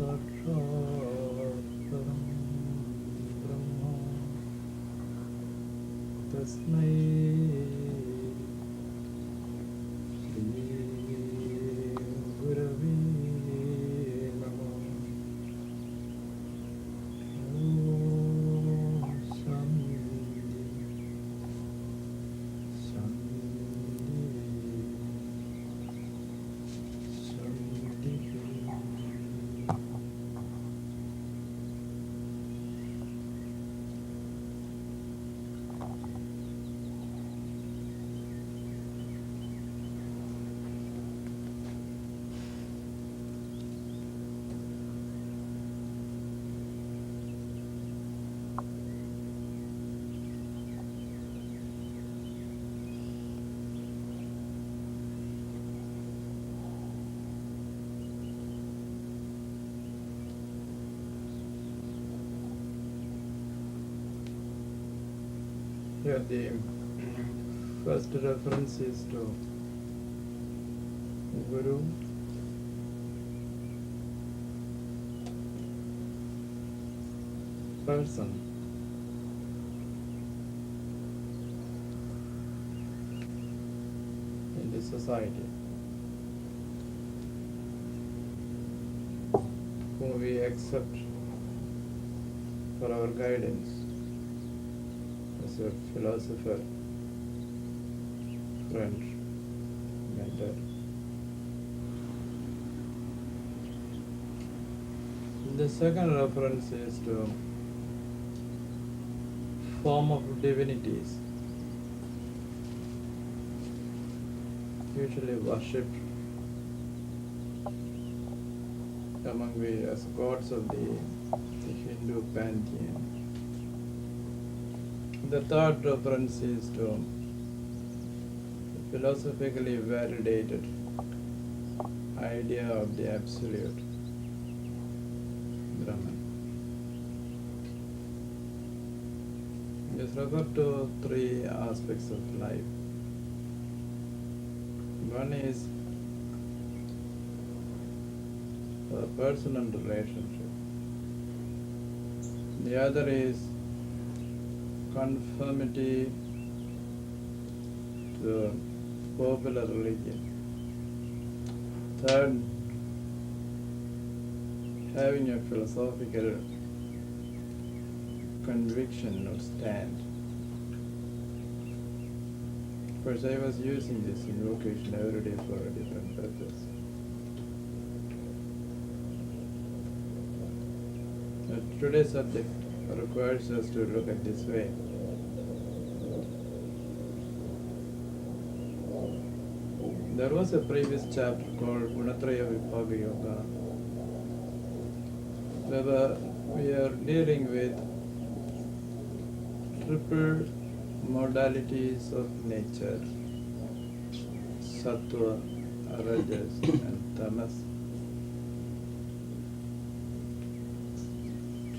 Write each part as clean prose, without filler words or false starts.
साक्षात्परं ब्रह्म तस्मै श्रीगुरवे नमः। ॐ शान्ति शान्ति शान्तिः। Here the first reference is to Guru, person, in the society, whom we accept for our guidance as a philosopher, friend, mentor. The second reference is to form of divinities, usually worshipped among the as gods of the Hindu pantheon. The third reference is to philosophically validated idea of the absolute Brahman. It is referred to three aspects of life. One is a personal relationship. The other is conformity to popular religion. Third, having a philosophical conviction or stand. Of course, I was using this invocation every day for a different purpose. Today's subject requires us to look at this way. There was a previous chapter called Gunatraya Vibhaga Yoga, where we are dealing with triple modalities of nature, sattva, rajas and tamas.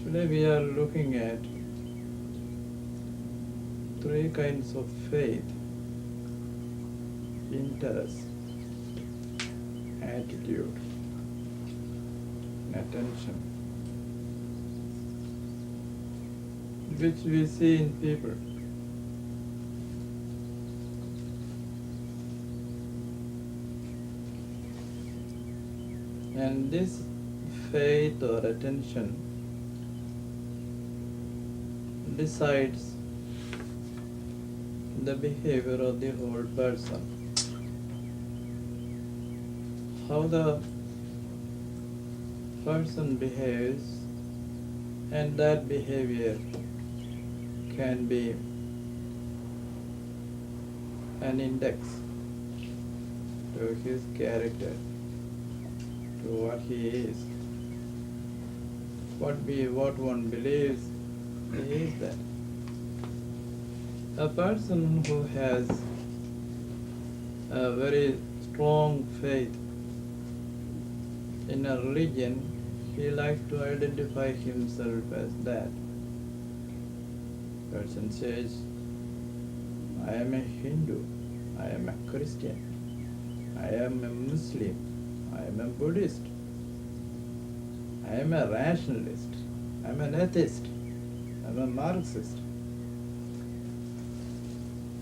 Today we are looking at three kinds of faith: interest, attitude, and attention, which we see in people. And this faith or attention decides the behavior of the whole person. How the person behaves, and that behavior can be an index to his character, to what he is. What one believes, he is that. A person who has a very strong faith in a religion, he likes to identify himself as that. Person says, I am a Hindu, I am a Christian, I am a Muslim, I am a Buddhist. I am a rationalist. I am an atheist. I am a Marxist.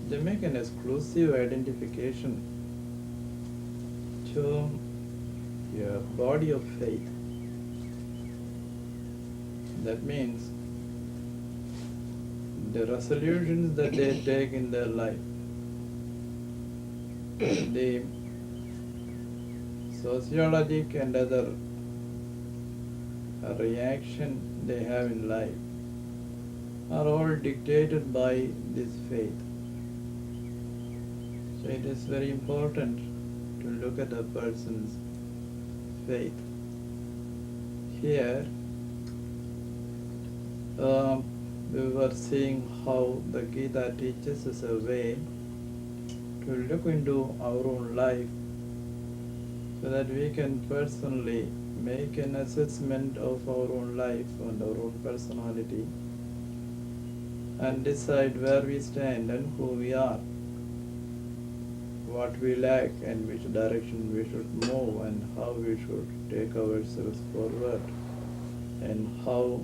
They make an exclusive identification to your body of faith. That means the resolutions that they take in their life, the sociologic and other reaction they have in life are all dictated by this faith. So it is very important to look at a person's faith. Here, we were seeing how the Gita teaches us a way to look into our own life so that we can personally make an assessment of our own life and our own personality and decide where we stand and who we are, what we lack and which direction we should move and how we should take ourselves forward and how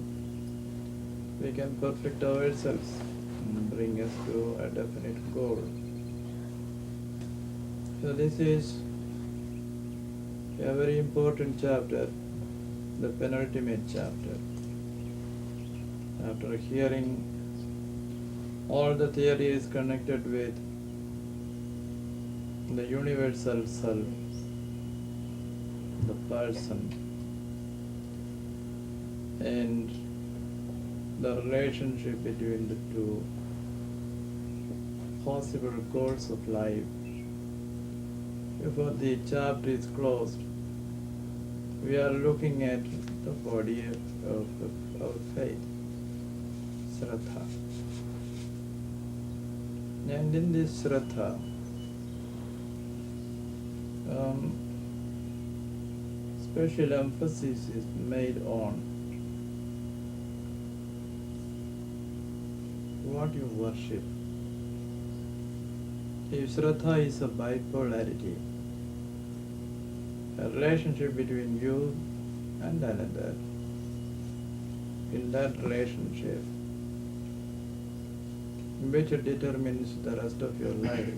we can perfect ourselves and bring us to a definite goal. So this is a very important chapter, the penultimate chapter. After hearing all the theories connected with the universal self, the person, and the relationship between the two possible goals of life, before the chapter is closed, we are looking at the body of our faith, Shraddha. And in this Shraddha, special emphasis is made on what you worship. If Shraddha is a bipolarity, a relationship between you and another, in that relationship, which determines the rest of your life,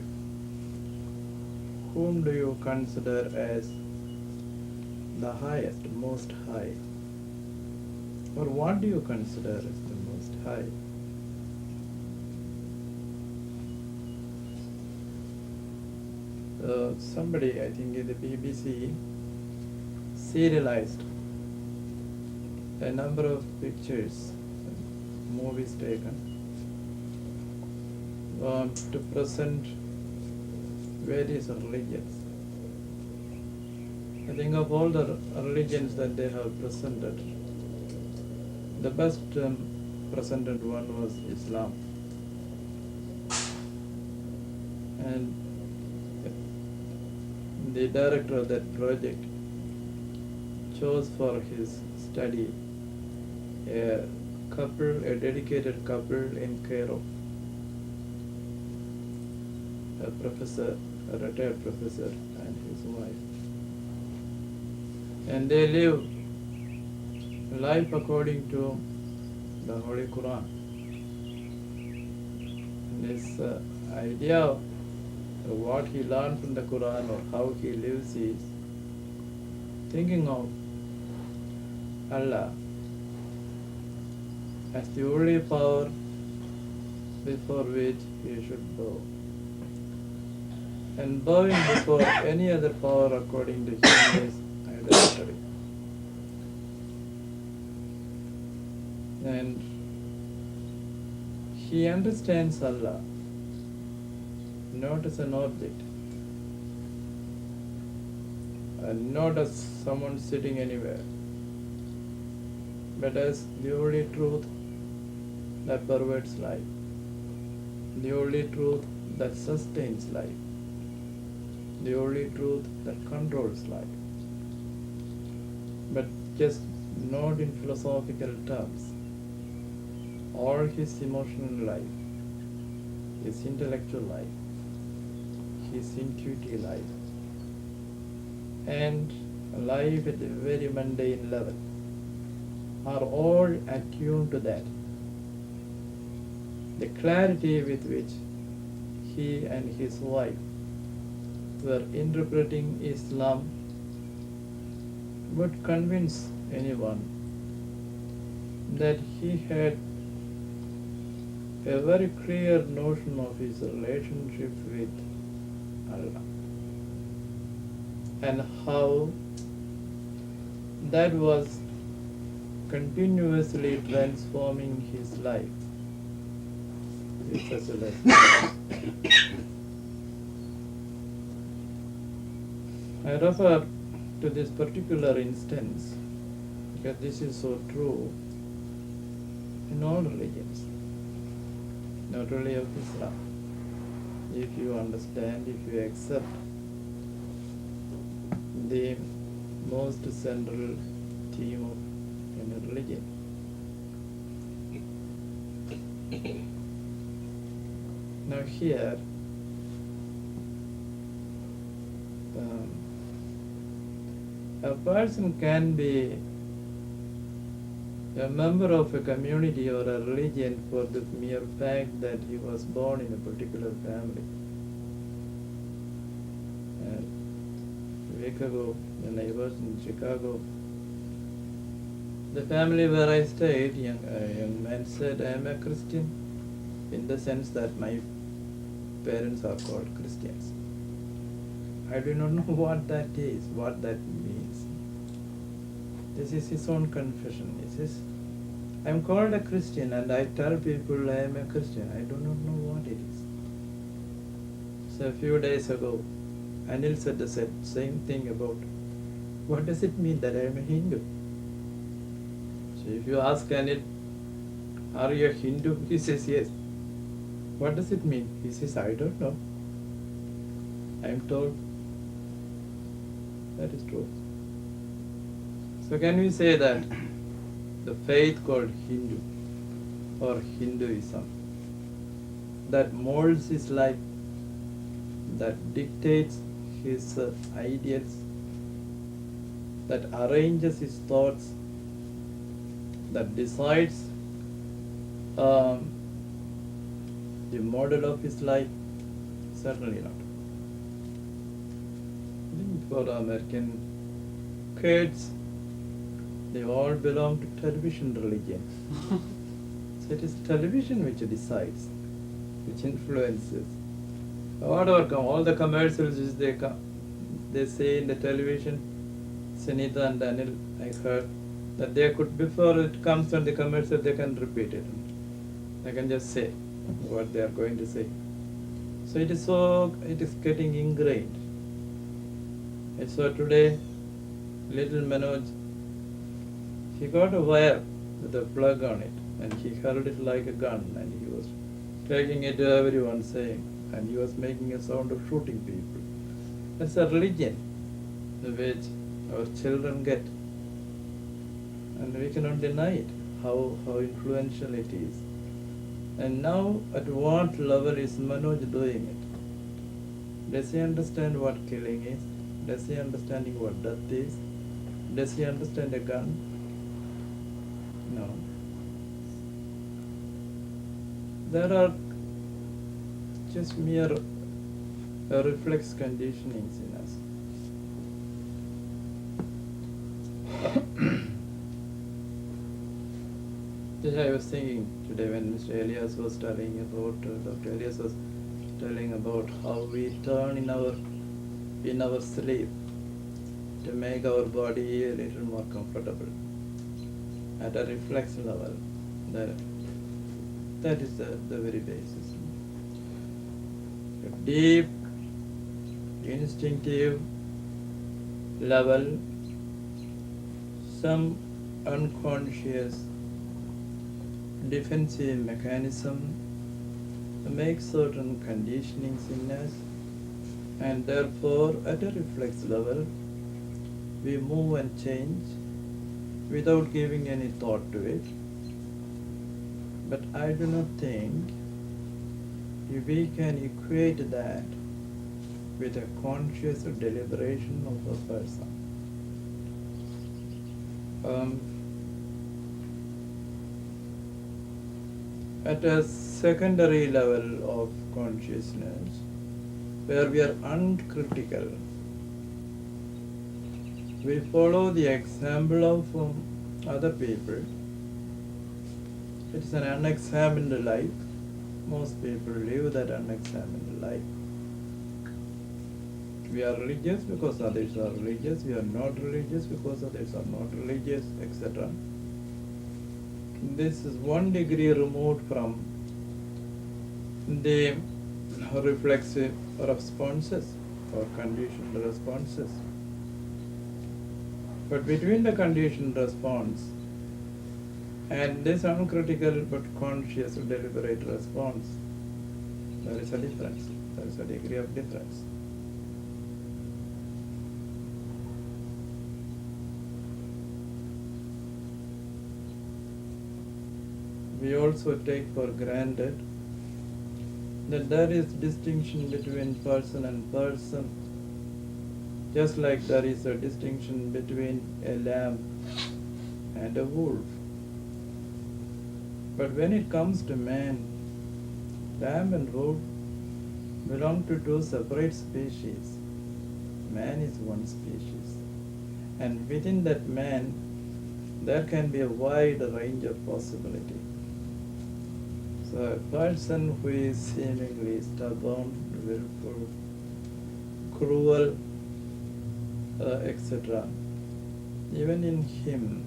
whom do you consider as the highest, most high? Or what do you consider as the most high? Somebody, I think in the BBC, serialized a number of pictures, movies taken to present various religions. I think of all the religions that they have presented, the best presented one was Islam. And the director of that project chose for his study a dedicated couple in Cairo, a professor, a retired professor and his wife. And they live life according to the Holy Quran. And this idea of what he learned from the Quran or how he lives is thinking of Allah as the only power before which he should bow. And bowing before any other power according to him is idolatry. And he understands Allah not as an object, and not as someone sitting anywhere, but as the only truth that pervades life, the only truth that sustains life, the only truth that controls life. But just not in philosophical terms. All his emotional life, his intellectual life, his intuitive life, and life at a very mundane level are all attuned to that. The clarity with which he and his wife were interpreting Islam would convince anyone that he had a very clear notion of his relationship with Allah and how that was continuously transforming his life with such a lesson. I refer to this particular instance because this is so true in all religions, not only of Islam. If you understand, if you accept the most central theme of any religion. Now here, a person can be a member of a community or a religion for the mere fact that he was born in a particular family. A week ago, when I was in Chicago, the family where I stayed, a young man said, I am a Christian, in the sense that my parents are called Christians. I do not know what that is, what that means. This is his own confession. He says, I am called a Christian and I tell people I am a Christian. I do not know what it is. So a few days ago, Anil said the same thing about what does it mean that I am a Hindu? So if you ask Anil, are you a Hindu? He says yes. What does it mean? He says, I don't know. I am told. That is true. So can we say that the faith called Hindu or Hinduism that molds his life, that dictates his ideals, that arranges his thoughts, that decides the model of his life? Certainly not. For American kids, they all belong to television religion. So it is television which decides, which influences. Whatever all the commercials which they say in the television, Sunita and Daniel, I heard that they could, before it comes on the commercial, they can repeat it. They can just say what they are going to say. So it is getting ingrained. And so today, little Manoj, he got a wire with a plug on it, and he held it like a gun, and he was taking it to everyone saying, and he was making a sound of shooting people. That's a religion which our children get, and we cannot deny it, how influential it is. And now, at what level is Manoj doing it? Does he understand what killing is? Does he understand what death is? Does he understand a gun? No. There are just mere reflex conditionings in us. Just I was thinking today when Mr. Elias was telling about, Dr. Elias was telling about how we turn in our sleep to make our body a little more comfortable at a reflex level. That is the very basis. A deep, instinctive level, some unconscious defensive mechanism makes certain conditionings in us, and therefore at a reflex level we move and change without giving any thought to it. But I do not think we can equate that with a conscious deliberation of a person. at a secondary level of consciousness where we are uncritical. We follow the example of other people. It's an unexamined life. Most people live that unexamined life. We are religious because others are religious. We are not religious because others are not religious, etc. This is 1 degree removed from the reflexive responses or conditioned responses. But between the conditioned response and this uncritical but conscious deliberate response, there is a difference. There is a degree of difference. We also take for granted that there is distinction between person and person, just like there is a distinction between a lamb and a wolf. But when it comes to man, lamb and wolf belong to two separate species. Man is one species. And within that man, there can be a wide range of possibility. So a person who is seemingly stubborn, willful, cruel, etc., even in him,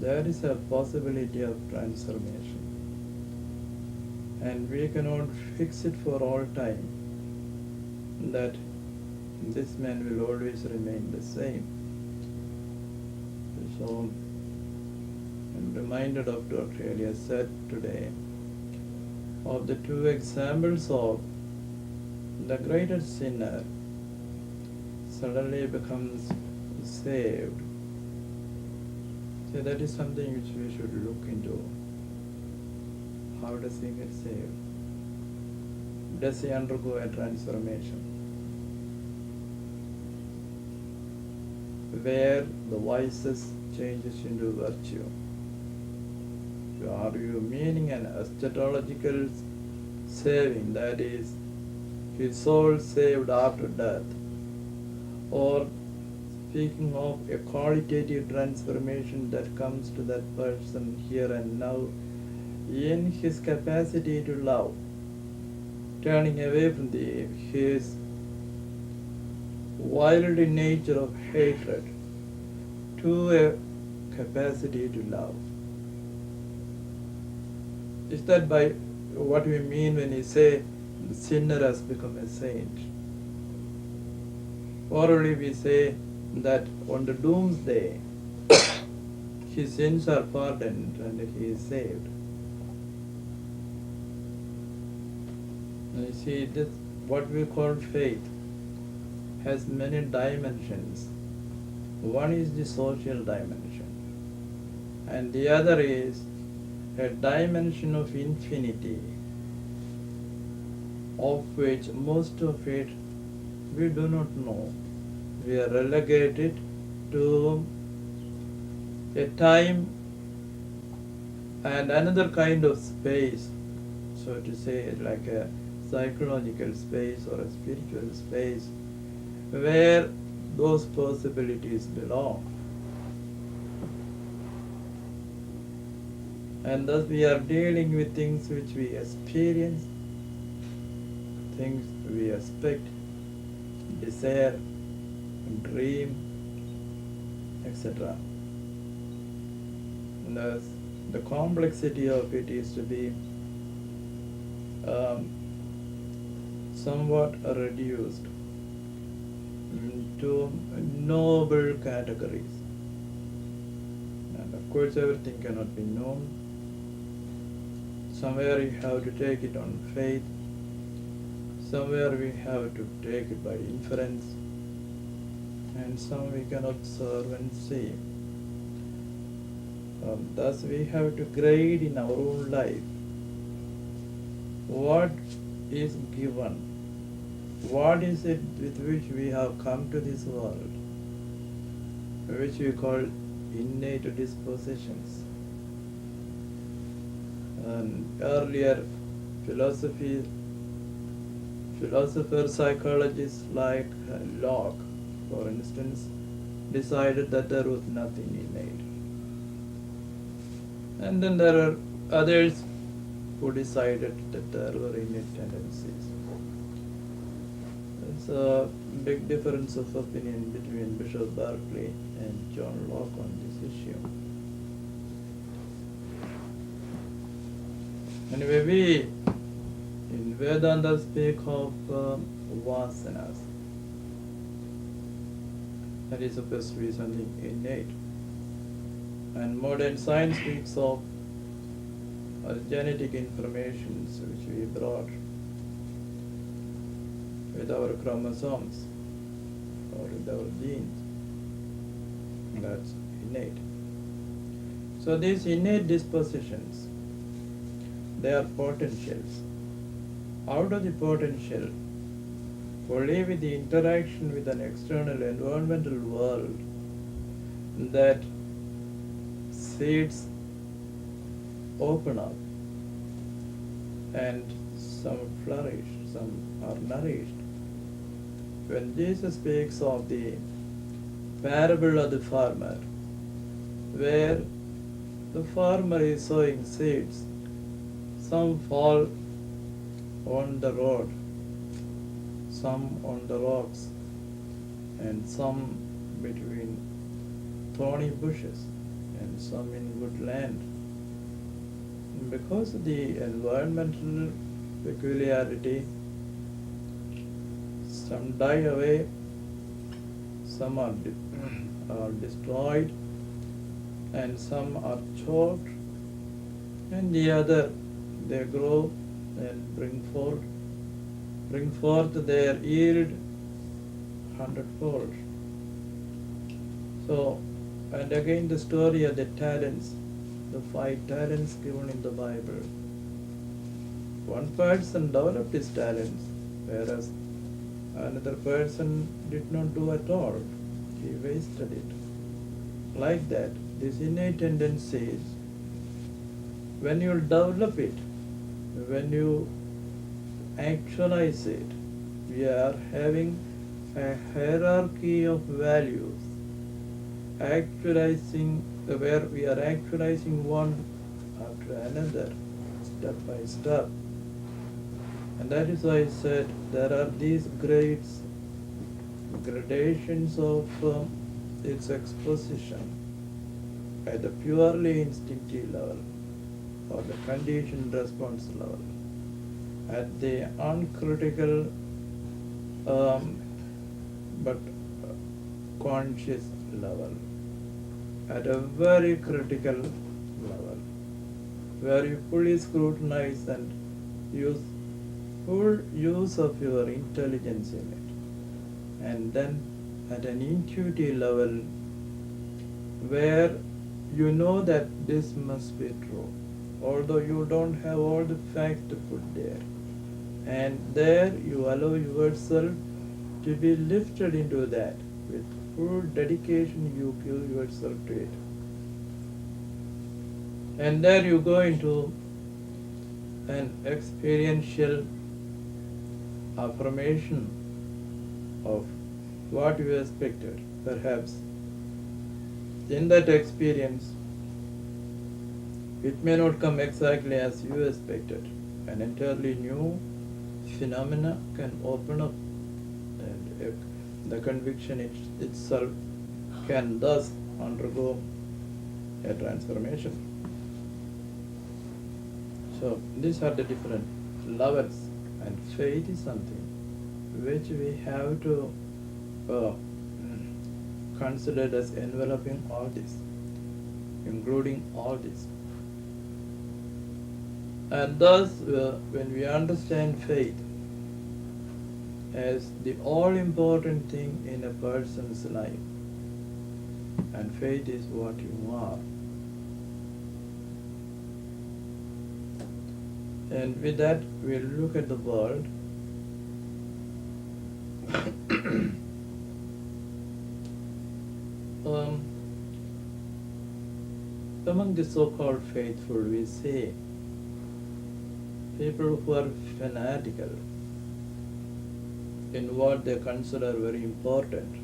there is a possibility of transformation. And we cannot fix it for all time, that this man will always remain the same. So, I'm reminded of Dr. Elias said today of the two examples of the greatest sinner suddenly becomes saved. So that is something which we should look into. How does he get saved? Does he undergo a transformation where the vices changes into virtue? Are you meaning an eschatological saving, that is, his soul saved after death? Or speaking of a qualitative transformation that comes to that person here and now in his capacity to love, turning away from his wild nature of hatred to a capacity to love? Is that by what we mean when we say the sinner has become a saint? Or only we say that on the doomsday his sins are pardoned and he is saved? You see, this what we call faith has many dimensions. One is the social dimension, and the other is a dimension of infinity, of which most of it we do not know. We are relegated to a time and another kind of space, so to say, like a psychological space or a spiritual space, where those possibilities belong. And thus we are dealing with things which we experience, things we expect, desire, dream, etc. And thus the complexity of it is to be somewhat reduced to noble categories. And of course everything cannot be known. Somewhere you have to take it on faith, somewhere we have to take it by inference, and some we can observe and see. Thus we have to grade in our own life what is given, what is it with which we have come to this world, which we call innate dispositions. And earlier philosophy, philosopher psychologists like Locke, for instance, decided that there was nothing innate. And then there are others who decided that there were innate tendencies. There's a big difference of opinion between Bishop Berkeley and John Locke on this issue. Anyway, we in Vedanta speak of vasanas. That is supposed to be something innate. And modern science speaks of genetic information which we brought with our chromosomes or with our genes. That's innate. So these innate dispositions, they are potentials. Out of the potential, only with the interaction with an external environmental world, that seeds open up and some flourish, some are nourished. When Jesus speaks of the parable of the farmer, where the farmer is sowing seeds, some fall on the road, some on the rocks, and some between thorny bushes, and some in good land. And because of the environmental peculiarity, some die away, some are destroyed, and some are choked, and the other they grow and bring forth their yield 100-fold. So, and again the story of the talents, the 5 talents given in the Bible. One person developed his talents, whereas another person did not do at all. He wasted it. Like that, these innate tendencies, when you develop it, when you actualize it, we are having a hierarchy of values, actualizing where we are actualizing one after another, step by step. And that is why I said there are these grades, gradations of its exposition at the purely instinctive level or the conditioned response level, at the uncritical but conscious level, at a very critical level, where you fully scrutinize and use full use of your intelligence in it. And then at an intuitive level, where you know that this must be true, although you don't have all the facts to put there. And there you allow yourself to be lifted into that with full dedication. You give yourself to it. And there you go into an experiential affirmation of what you expected. Perhaps in that experience, it may not come exactly as you expected. An entirely new phenomena can open up, and the conviction itself can thus undergo a transformation. So these are the different levels, and faith is something which we have to consider as enveloping all this, including all this. And thus, when we understand faith as the all-important thing in a person's life, and faith is what you are. And with that, we'll look at the world. Among the so-called faithful, we say people who are fanatical in what they consider very important.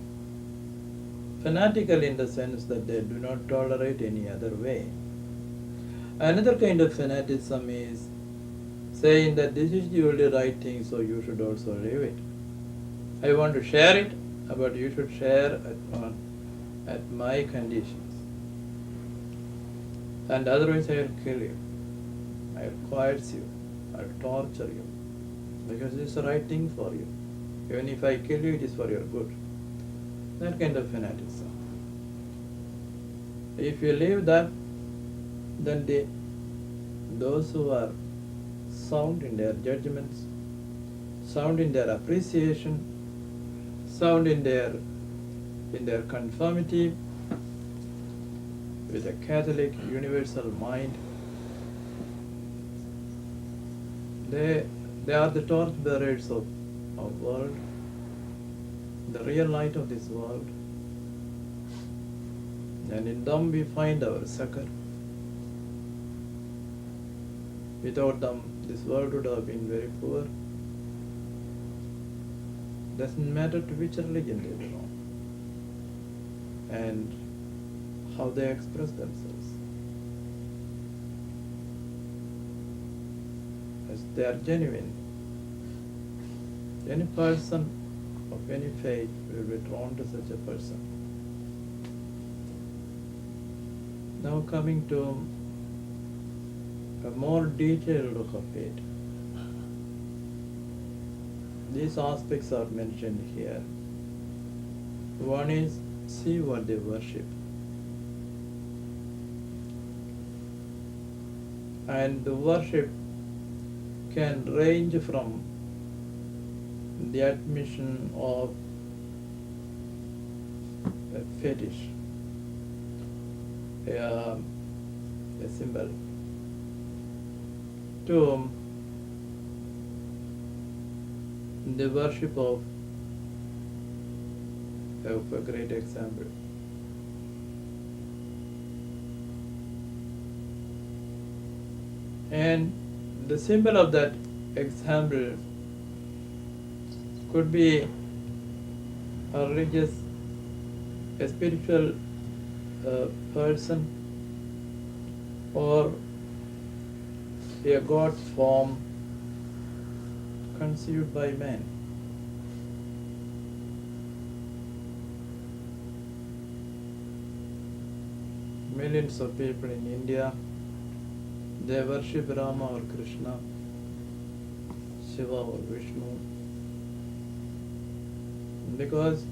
Fanatical in the sense that they do not tolerate any other way. Another kind of fanaticism is saying that this is the only right thing, so you should also live it. I want to share it, but you should share at my conditions. And otherwise I will kill you. I will coerce you. I will torture you. Because it's the right thing for you. Even if I kill you, it is for your good. That kind of fanaticism. If you leave that, then those who are sound in their judgments, sound in their appreciation, sound in their conformity with a Catholic universal mind, they are the torchbearers of our world, the real light of this world, and in them we find our succor. Without them, this world would have been very poor. Doesn't matter to which religion they belong and how they express themselves. As they are genuine, any person of any faith will be drawn to such a person. Now coming to a more detailed look of it. These aspects are mentioned here. One is, see what they worship. And the worship can range from the admission of a fetish, a symbol, to the worship of a great example. And the symbol of that example could be a religious, a spiritual person, or a God form conceived by man. Millions of people in India, they worship Rama or Krishna, Shiva or Vishnu, because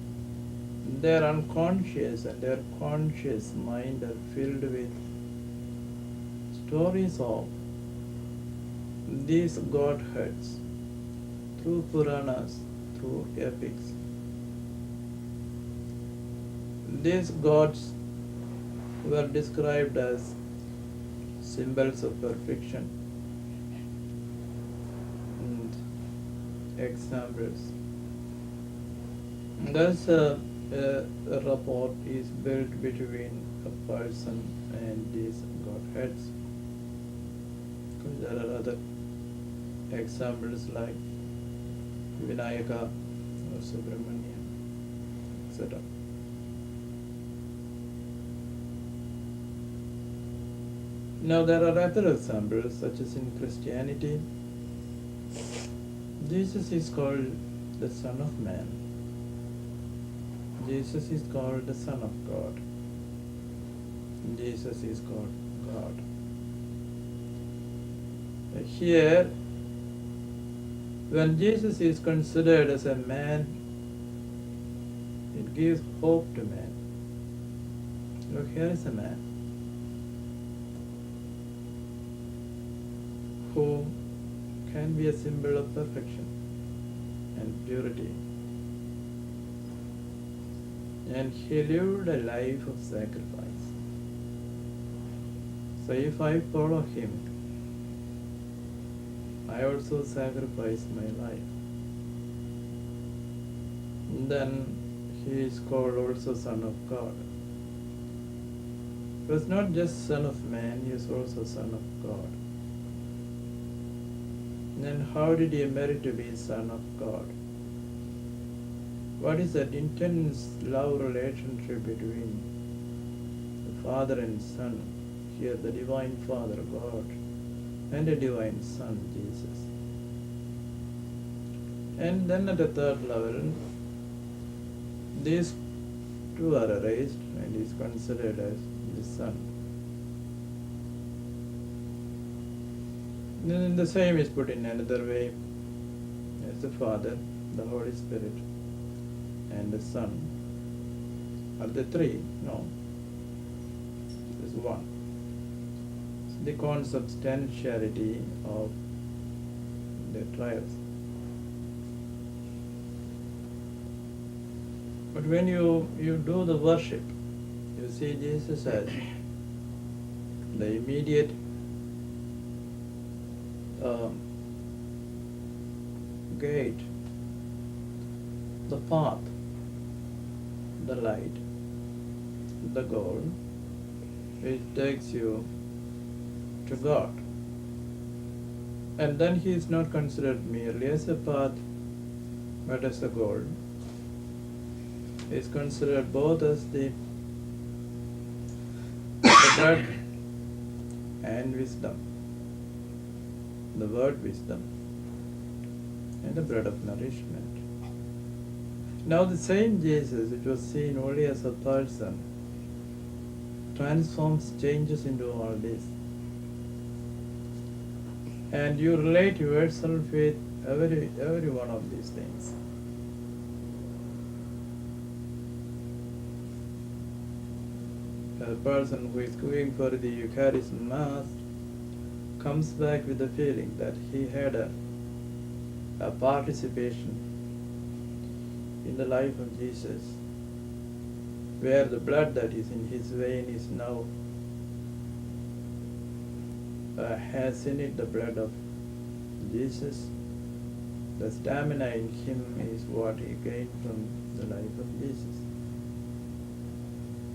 their unconscious and their conscious mind are filled with stories of these godheads through Puranas, through epics. These gods were described as symbols of perfection and examples. Thus, a rapport is built between a person and these godheads. There are other examples like Vinayaka or Subramanya, etc. Now there are other examples, such as in Christianity, Jesus is called the Son of Man. Jesus is called the Son of God. Jesus is called God. Here, when Jesus is considered as a man, it gives hope to man. Look, here is a man who can be a symbol of perfection and purity. And he lived a life of sacrifice. So if I follow him, I also sacrifice my life. Then he is called also Son of God. He was not just Son of Man, he is also Son of God. Then how did he merit to be Son of God? What is that intense love relationship between the Father and Son? Here the Divine Father, God, and the Divine Son, Jesus. And then at the third level, these two are erased and is considered as the Son. Then the same is put in another way as the Father, the Holy Spirit, and the Son. Are the three? No. There's one. It's the consubstantiality of the trials. But when you do the worship, you see Jesus as the immediate gate, the path, the light, the goal, which takes you to God. And then he is not considered merely as a path, but as a goal. He is considered both as the bread and wisdom, the word wisdom, and the bread of nourishment. Now the same Jesus, which was seen only as a person, transforms, changes into all this. And you relate yourself with every one of these things. A person who is going for the Eucharist Mass comes back with the feeling that he had a participation in the life of Jesus, where the blood that is in his vein is now has in it the blood of Jesus. The stamina in him is what he gained from the life of Jesus.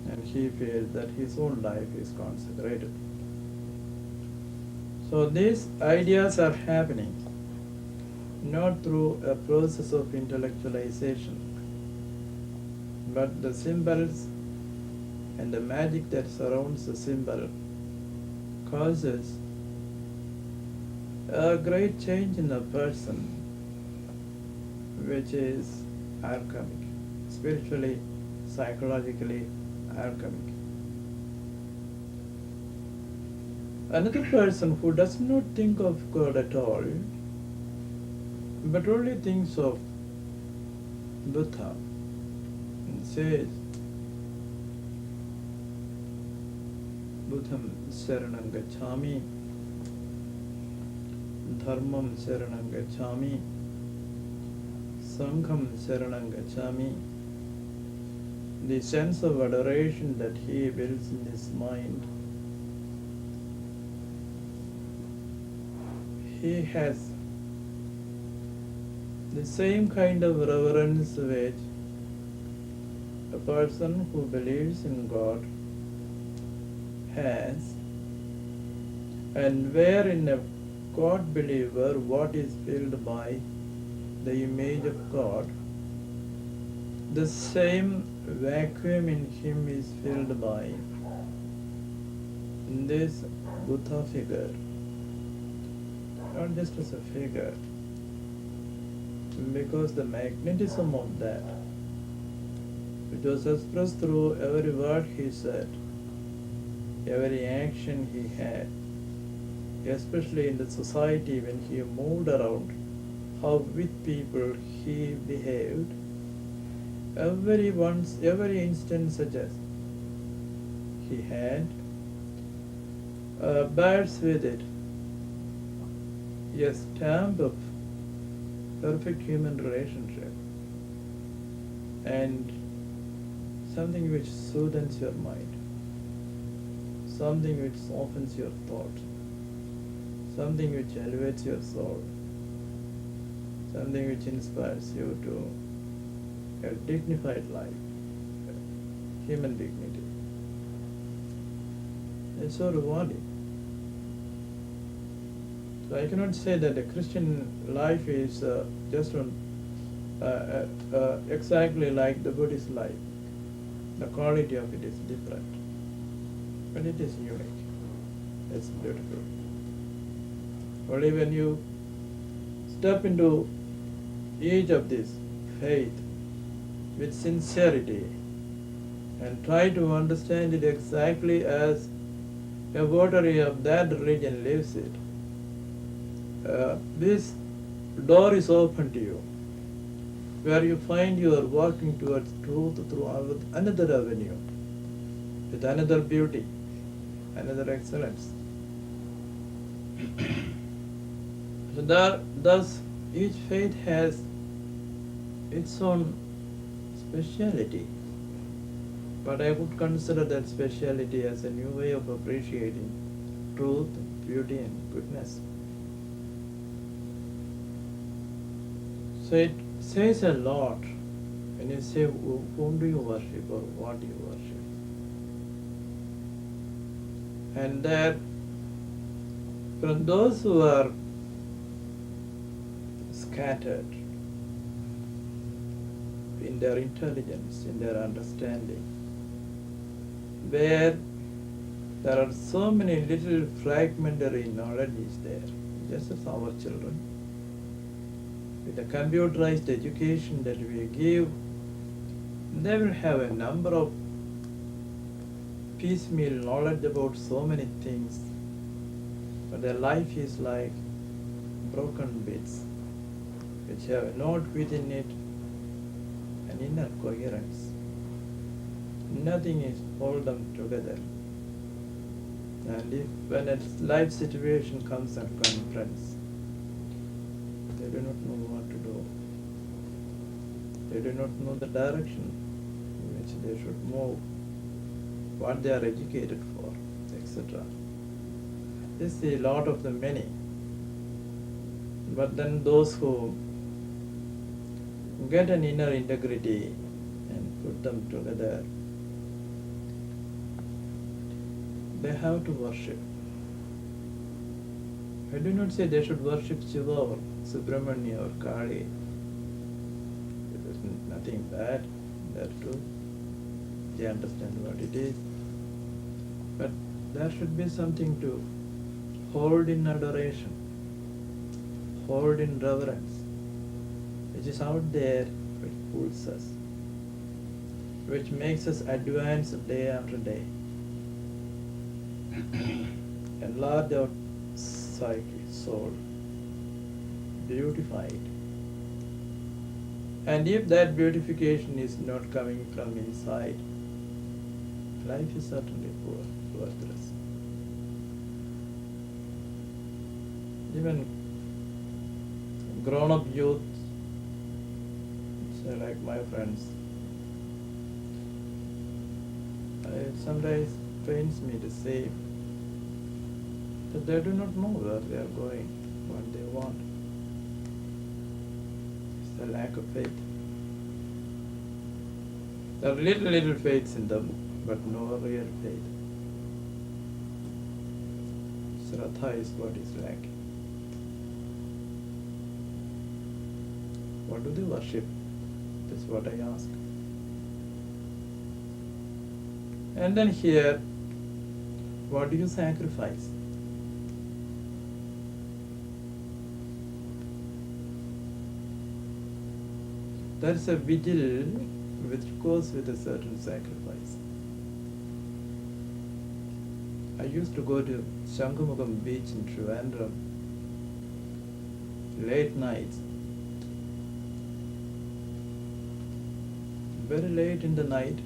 And he feels that his own life is consecrated. So these ideas are happening not through a process of intellectualization, but the symbols and the magic that surrounds the symbol causes a great change in a person, which is alchemic, spiritually, psychologically alchemic. Another person who does not think of God at all, but only thinks of Buddha, and says, Buddham Saranam Gacchami, Dharmam Saranam Gacchami, Sangham Saranam Gacchami. The sense of adoration that he builds in his mind, he has the same kind of reverence which a person who believes in God has, and where in a God believer what is filled by the image of God, the same vacuum in him is filled by this Buddha figure, not just as a figure, because the magnetism of that, which was expressed through every word he said, every action he had, especially in the society when he moved around, how with people he behaved, every instant suggests he had bears with it a stamp of perfect human relationship and something which soothes your mind, something which softens your thought, something which elevates your soul, something which inspires you to a dignified life, human dignity. It's so rewarding. So I cannot say that the Christian life is just exactly like the Buddhist life. The quality of it is different, but it is unique. It's beautiful. Only when you step into each of these faith with sincerity and try to understand it exactly as a votary of that religion lives it, this door is open to you, where you find you are walking towards truth through another avenue, with another beauty, another excellence. So thus, each faith has its own speciality, but I would consider that speciality as a new way of appreciating truth, beauty, and goodness. So it says a lot when you say whom do you worship or what do you worship. And that from those who are scattered in their intelligence, in their understanding, where there are so many little fragmentary knowledges there, just as our children. With the computerized education that we give, they will have a number of piecemeal knowledge about so many things, but their life is like broken bits, which have a note within it, an inner coherence. Nothing is hold them together. And if when a life situation comes and confronts, they do not know what to do. They do not know the direction in which they should move, what they are educated for, etc. This is a lot of the many. But then those who get an inner integrity and put them together, they have to worship. I do not say they should worship Shiva or Subramanya or Kali. There is nothing bad there too. They understand what it is. But there should be something to hold in adoration, hold in reverence, which is out there, which pulls us, which makes us advance day after day. Enlarge our psyche, soul, beautify it. And if that beautification is not coming from inside, life is certainly poor, worthless. Even grown-up youth, say like my friends, it sometimes pains me to say that they do not know where they are going, what they want. It's a lack of faith. There are little faiths in them, but no real faith. Shraddha is what is lacking. What do they worship? That's what I ask. And then here, what do you sacrifice? That's a vigil which goes with a certain sacrifice. I used to go to Shankamugam beach in Trivandrum, late nights. Very late in the night,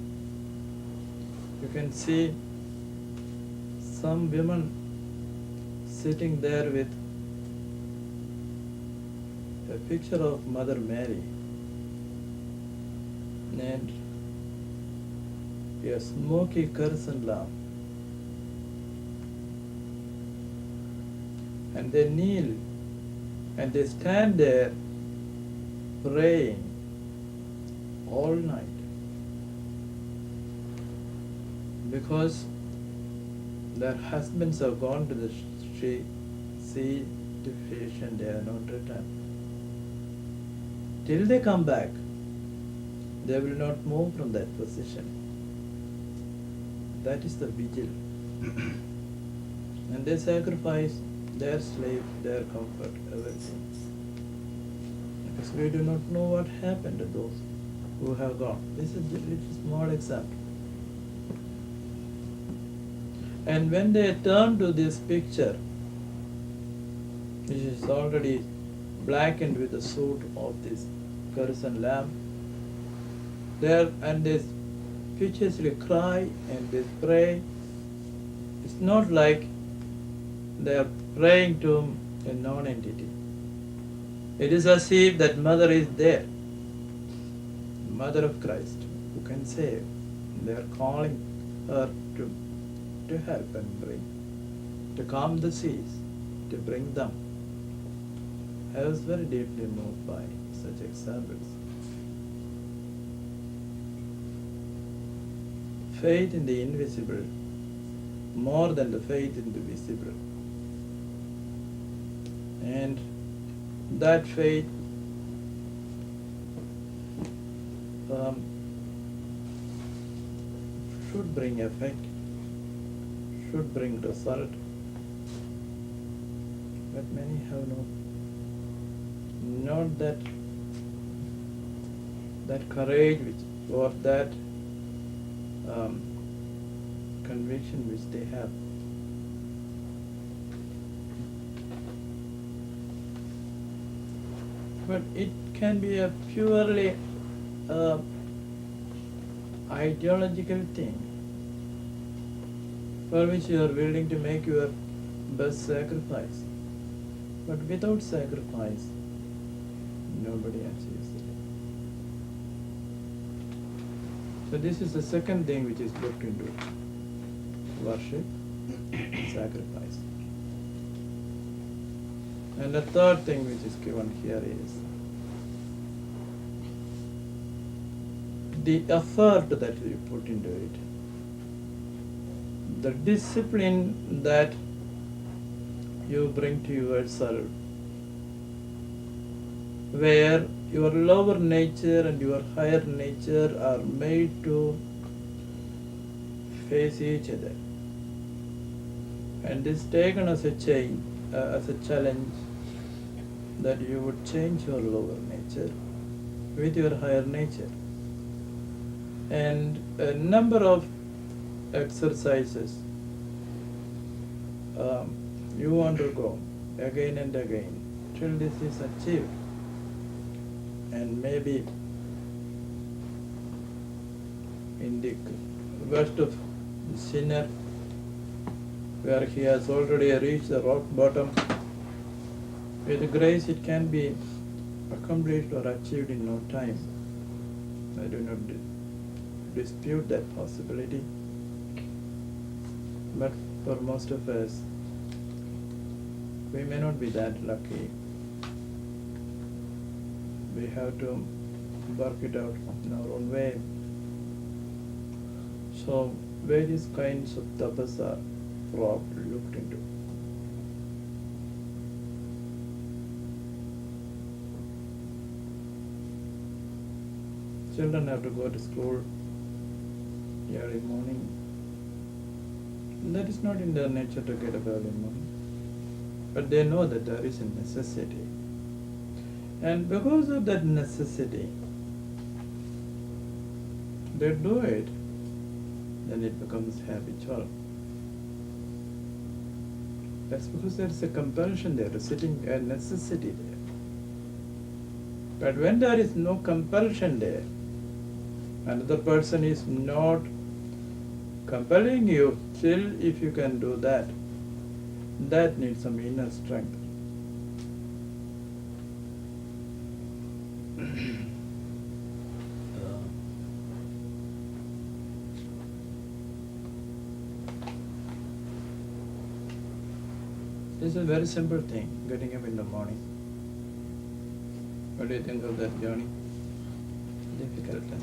you can see some women sitting there with a picture of Mother Mary and a smoky kerosene lamp. And they kneel and they stand there praying all night, because their husbands have gone to the sea fish and they are not returned. Till they come back, they will not move from that position. That is the vigil. And they sacrifice their sleep, their comfort, everything. Because we do not know what happened to those who have gone. This is a little small example. And when they turn to this picture, which is already blackened with the soot of this kerosene lamp, there and they piteously cry and they pray. It's not like they are praying to a non-entity. It is as if that mother is there, mother of Christ, who can save. They are calling her to help and bring, to calm the seas, to bring them. I was very deeply moved by such examples. Faith in the invisible more than the faith in the visible. And that faith should bring effect, should bring result. But many have not that courage or that conviction which they have. But it can be a purely ideological thing for which you are willing to make your best sacrifice. But without sacrifice, nobody achieves it. So this is the second thing which is looked into: worship, sacrifice. And the third thing which is given here is the effort that you put into it, the discipline that you bring to yourself, where your lower nature and your higher nature are made to face each other. And this taken as a challenge that you would change your lower nature with your higher nature. And a number of exercises you undergo again and again till this is achieved. And maybe in the worst of the sinner, where he has already reached the rock bottom, with grace it can be accomplished or achieved in no time. I do not dispute that possibility. But for most of us, we may not be that lucky. We have to work it out in our own way. So various kinds of tapas are looked into. Children have to go to school early morning. That is not in their nature to get up early morning. But they know that there is a necessity. And because of that necessity, they do it, then it becomes habitual. That's because there is a compulsion there, a necessity there. But when there is no compulsion there, another person is not compelling you, still if you can do that, that needs some inner strength. This is a very simple thing, getting up in the morning. What do you think of that journey? Difficult, huh?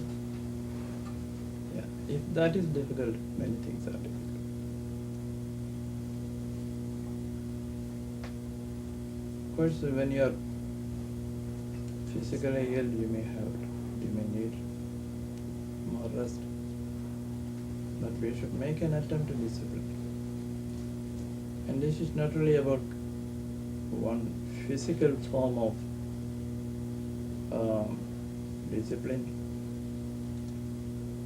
Yeah, if that is difficult, many things are difficult. course, when you are physically ill, you may need more rest. But we should make an attempt to discipline. And this is not really about one physical form of discipline.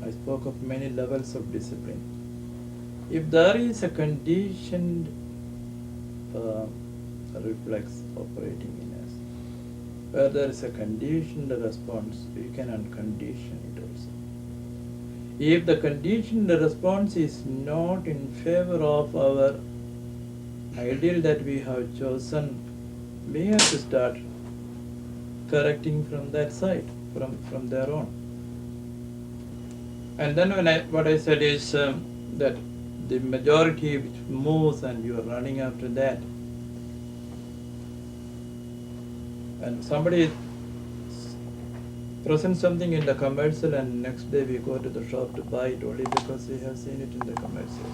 I spoke of many levels of discipline. If there is a conditioned reflex operating in us, where there is a conditioned response, we can uncondition it also. If the conditioned response is not in favor of our ideal that we have chosen, we have to start correcting from that side, from there on. And then what I said is that the majority which moves and you are running after that. And somebody presents something in the commercial and next day we go to the shop to buy it only because we have seen it in the commercial.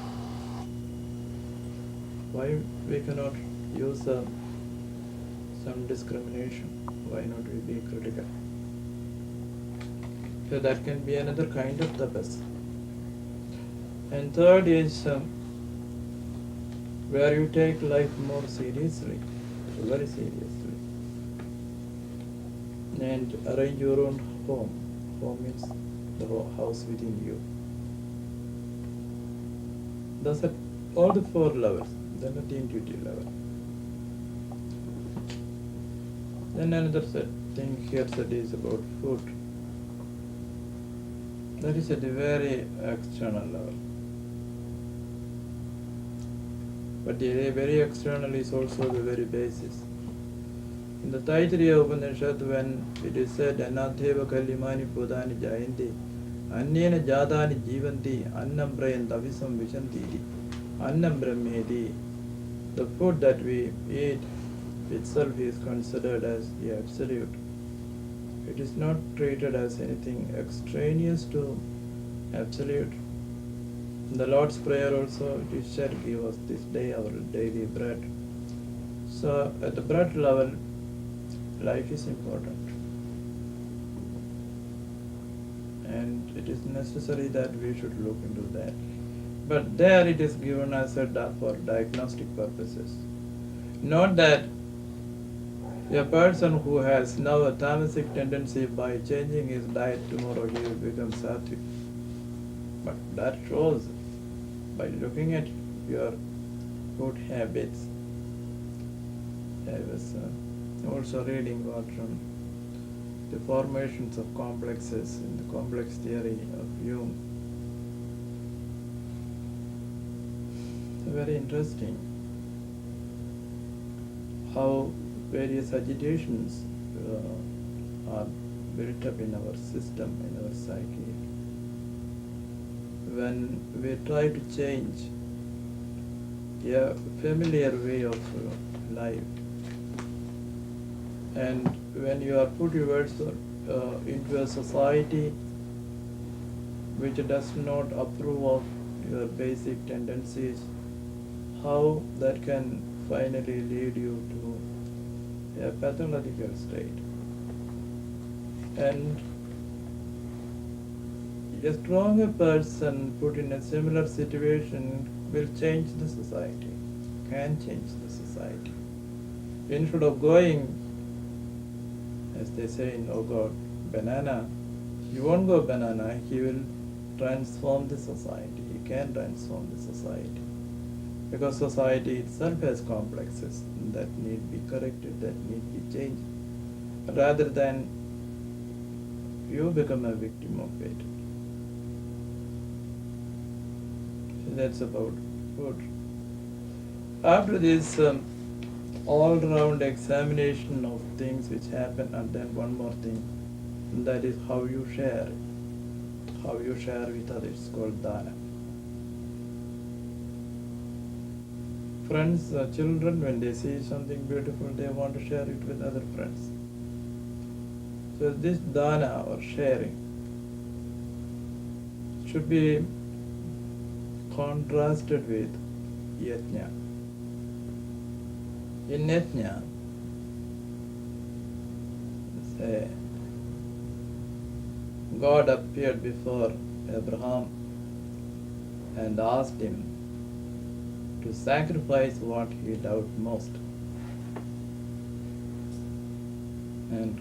Why we cannot use some discrimination? Why not we be critical? So that can be another kind of tapas. And third is where you take life more seriously, very seriously, and arrange your own home. Home means the house within you. Thus at all the four levels, then at the intuitive level. Then another thing here said is about food. That is at the very external level. But the very external is also the very basis. In the Taittiriya Upanishad, when it is said, Anadheva Kalimani Pudani Jayanti, Anyena Jadani Jivanti, Annam Prayantavisam Vishanti, Annam Brahmedi, the food that we eat itself is considered as the absolute. It is not treated as anything extraneous to absolute. In the Lord's Prayer also it is said, give us this day our daily bread. So at the bread level, life is important. And it is necessary that we should look into that. But there it is given as for diagnostic purposes. Not that a person who has now a tamasic tendency, by changing his diet tomorrow he will become sattvic. But that shows by looking at your food habits. I was also reading about the formations of complexes in the complex theory of Jung. Very interesting how various agitations are built up in our system, in our psyche. When we try to change a familiar way of life, and when you are put yourself into a society which does not approve of your basic tendencies, how that can finally lead you to a pathological state. And a stronger person put in a similar situation will change the society, can change the society. Instead of going, as they say in Oh God, banana, you won't go banana, he will transform the society, he can transform the society. Because society itself has complexes that need to be corrected, that need to be changed, rather than you become a victim of it. So that's about food. After this all-round examination of things which happen, and then one more thing, and that is how you share. How you share with others, it's called dana. Friends, children, when they see something beautiful, they want to share it with other friends. So this dana or sharing should be contrasted with yajna. In yajna, God appeared before Abraham and asked him to sacrifice what he loved most. And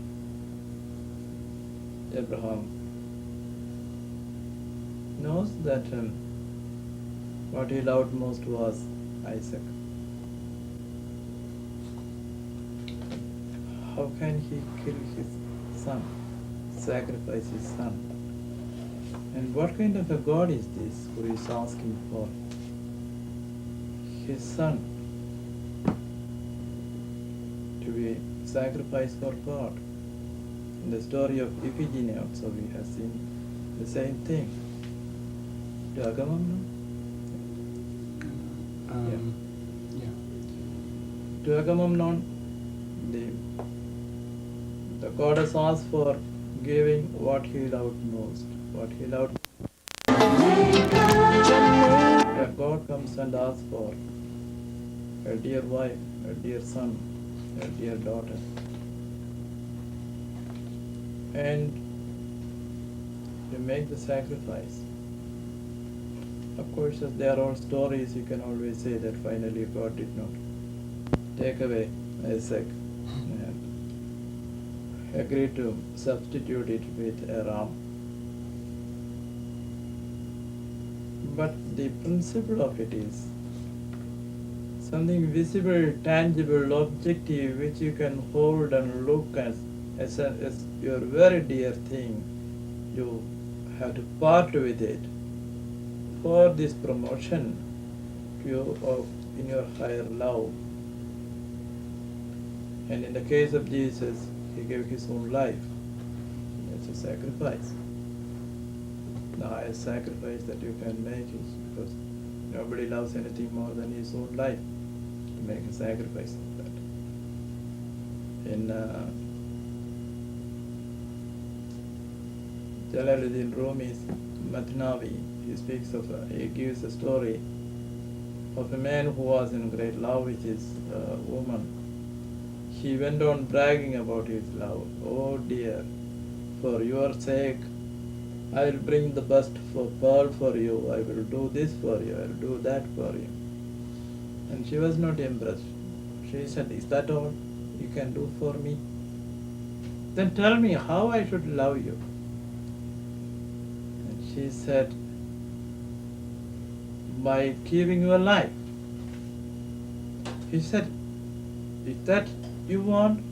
Abraham knows that what he loved most was Isaac. How can he kill his son, sacrifice his son? And what kind of a God is this who is asking for his son to be sacrificed for God? In the story of Iphigenia also we have seen the same thing. To Agamemnon? To Agamemnon, the goddess asked for giving what he loved most, what he loved. Where God comes and asks for a dear wife, a dear son, a dear daughter. And to make the sacrifice. Of course, as there are stories, you can always say that finally God did not take away Isaac and agreed to substitute it with a ram. But the principle of it is something visible, tangible, objective, which you can hold and look at as your very dear thing. You have to part with it for this promotion to you of in your higher love. And in the case of Jesus, he gave his own life. It's a sacrifice. The highest sacrifice that you can make is because nobody loves anything more than his own life, to make a sacrifice of that. In Jalaluddin Rumi's Matnavi, he gives a story of a man who was in great love with his woman. He went on bragging about his love. Oh dear, for your sake, I will bring the best for pearl for you. I will do this for you. I will do that for you. And she was not impressed. She said, is that all you can do for me? Then tell me how I should love you. And she said, by giving you a life. He said, is that you want?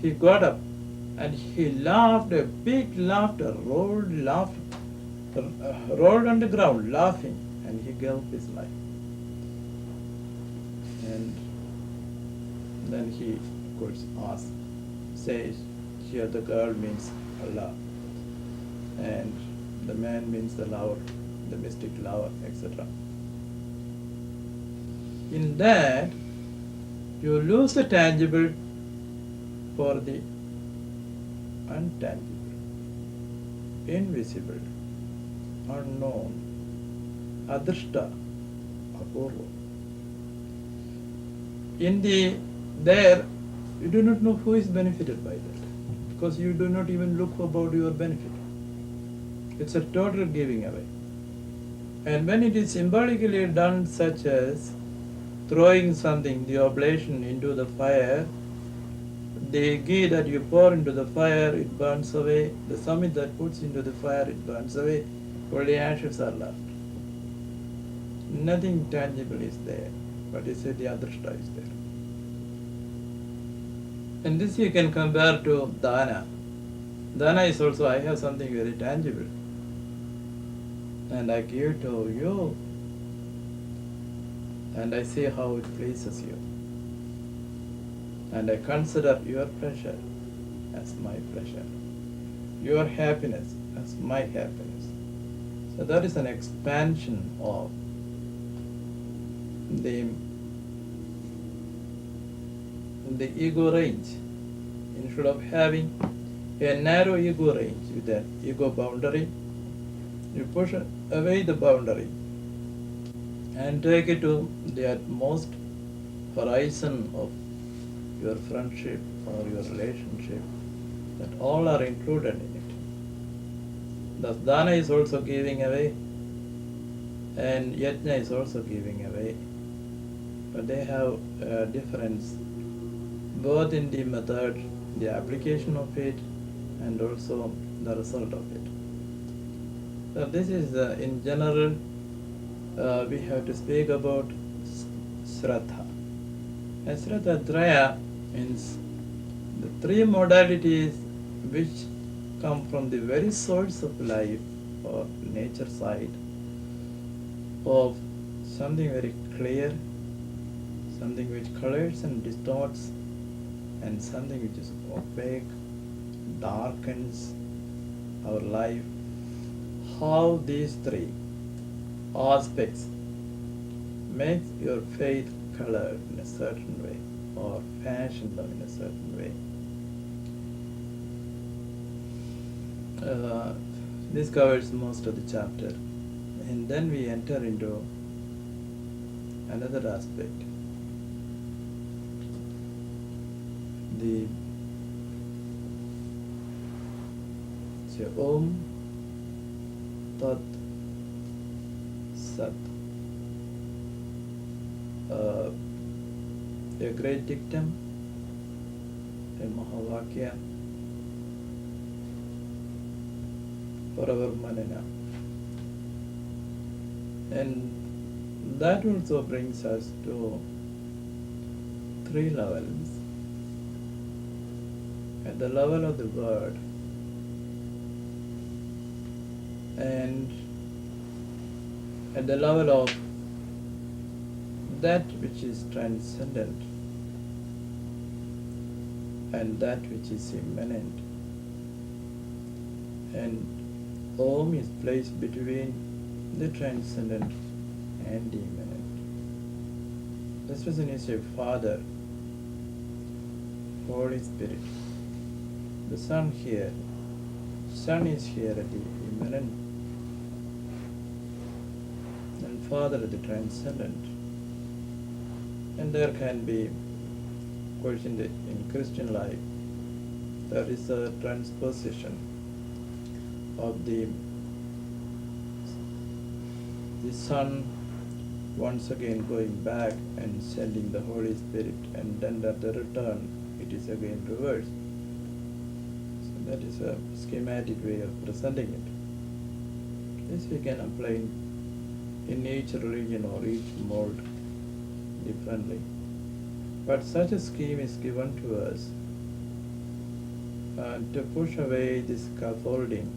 He got up and he laughed, a big laughter, rolled on the ground laughing, and he gave his life. And then he, of course, says, here the girl means Allah, and the man means the lover, the mystic lover, etc. In that, you lose the tangible for the untangible, invisible, unknown, adrishta, apurva. There, you do not know who is benefited by that, because you do not even look about your benefit. It's a total giving away. And when it is symbolically done, such as throwing something, the oblation, into the fire, the ghee that you pour into the fire, it burns away. The samit that puts into the fire, it burns away. Only ashes are left. Nothing tangible is there, but you say the adrishta is there. And this you can compare to dana. Dana is also, I have something very tangible, and I give to you, and I see how it pleases you. And I consider your pleasure as my pleasure, your happiness as my happiness. So that is an expansion of the ego range. Instead of having a narrow ego range with an ego boundary, you push away the boundary and take it to the utmost horizon of your friendship or your relationship that all are included in it. Thus, dana is also giving away, and yajna is also giving away. But they have a difference both in the method, the application of it, and also the result of it. So this is in general, we have to speak about Shraddha. And Shraddha Traya means the three modalities which come from the very source of life or nature side of something very clear, something which colors and distorts, and something which is opaque, darkens our life. How these three aspects make your faith colored in a certain way or fashion them in a certain way. This covers most of the chapter, and then we enter into another aspect. The Om Tat Sat, a great dictum, a Mahavakya for our manana. And that also brings us to three levels. At the level of the word, and at the level of that which is transcendent and that which is immanent. And Om is placed between the transcendent and the immanent. This person is a Father, Holy Spirit. The Son here, Son is here at the immanent, and Father at the transcendent. And there can be, of course, in Christian life, there is a transposition of the Son once again going back and sending the Holy Spirit, and then at the return it is again reversed. So that is a schematic way of presenting it. This we can apply in each religion or each mold differently. But such a scheme is given to us to push away this scaffolding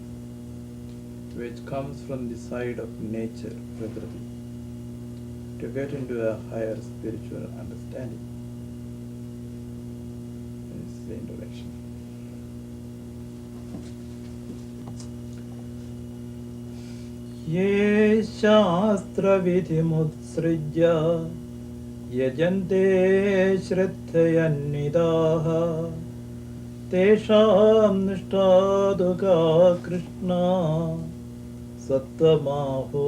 which comes from the side of nature, Prakriti, to get into a higher spiritual understanding. This is the introduction. Ye shastra vidhimutsrijya yajante shraddhayannidaha tesham nishthaduka Krishna sattamaho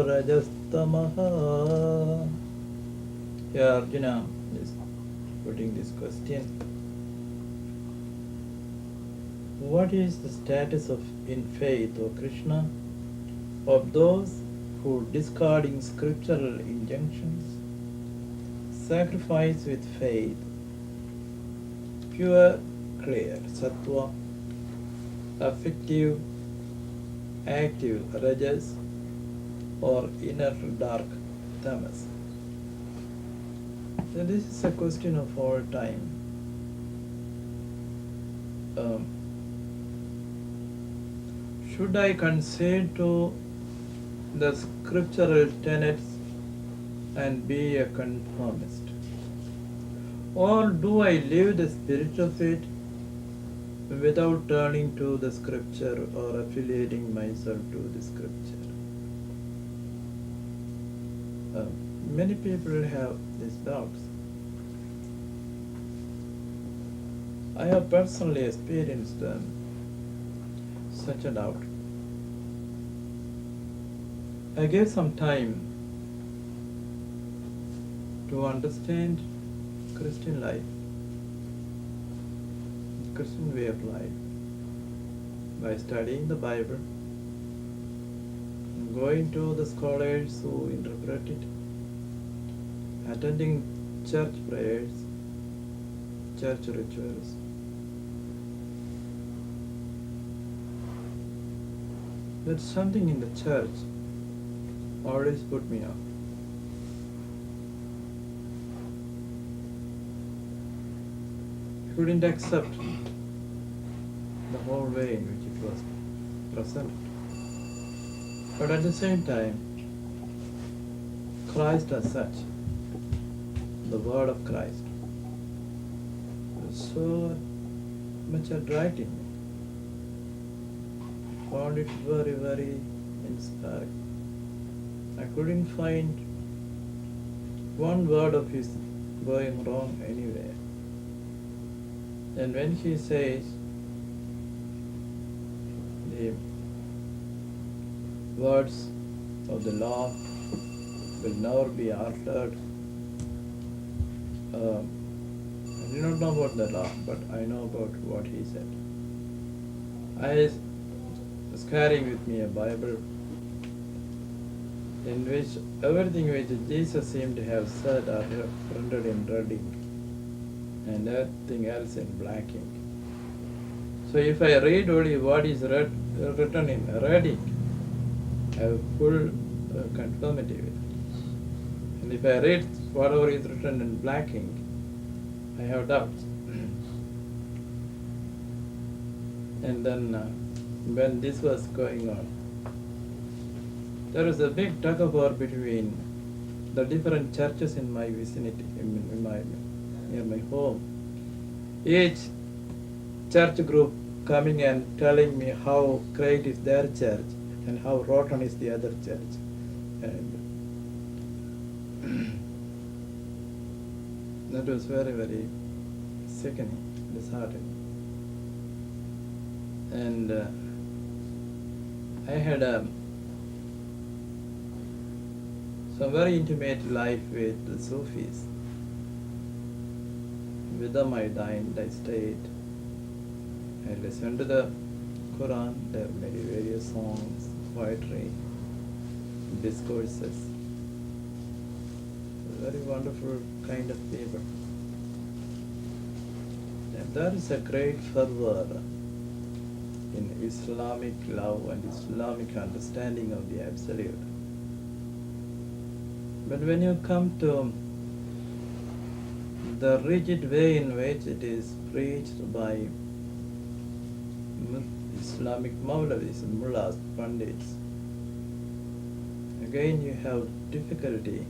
rajastamaha. Here Arjuna is putting this question. What is the status in faith, O Krishna, of those who, discarding scriptural injunctions, sacrifice with faith, pure, clear, sattva, affective, active, rajas, or inner dark, tamas? So this is a question of all time. Should I concede to the scriptural tenets and be a conformist? Or do I live the spirit of it without turning to the scripture or affiliating myself to the scripture? Many people have these doubts. I have personally experienced such a doubt. I gave some time to understand Christian life, Christian way of life. by studying the Bible, going to the scholars who interpret it, attending church prayers, church rituals. But something in the church always put me off. I couldn't accept the whole way in which it was present. But at the same time, Christ as such, the word of Christ, was so much attracting me. I found it very, very inspiring. I couldn't find one word of his going wrong anywhere. And when he says the words of the law will never be altered, I do not know about the law, but I know about what he said. I was carrying with me a Bible in which everything which Jesus seemed to have said are printed in red ink and everything else in black ink. So if I read only what is written in red ink, I have full conformity with it. And if I read whatever is written in black ink, I have doubts. And then when this was going on, there was a big tug of war between the different churches in my vicinity, near my home. Each church group coming and telling me how great is their church and how rotten is the other church. And that was very, very sickening, disheartening. And I had some very intimate life with the Sufis. With them I dined, I stayed. I listened to the Quran, there were many various songs, poetry, discourses. Very wonderful kind of people. And there is a great fervor in Islamic love and Islamic understanding of the Absolute. But when you come to the rigid way in which it is preached by Islamic Maulavis, Mullahs, Pandits, again you have difficulty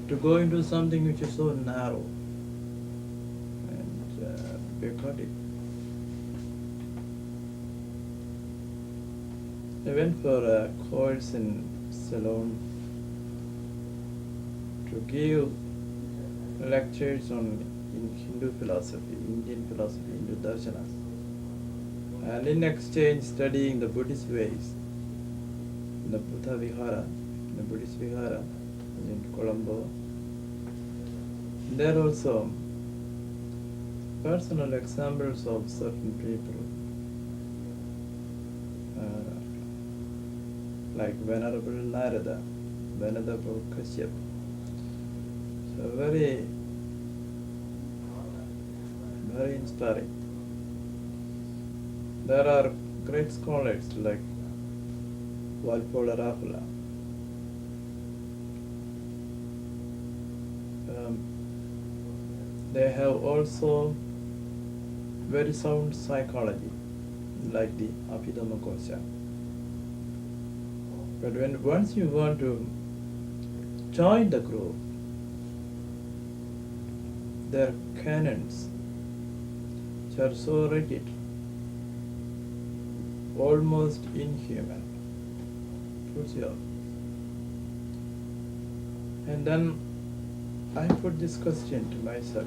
to go into something which is so narrow and bureaucratic. I went for a course in Ceylon to give lectures on Hindu philosophy, Indian philosophy, Hindu darshanas, and in exchange studying the Buddhist ways in the Buddha Vihara, in the Buddhist Vihara in Colombo. There are also personal examples of certain people, like Venerable Narada, Venerable Kashyap. So very, very inspiring. There are great scholars like Walpola Rahula. They have also very sound psychology, like the Abhidhamma Kosha. But once you want to join the group, their canons, which are so rigid, almost inhuman, puts you off. And then I put this question to myself: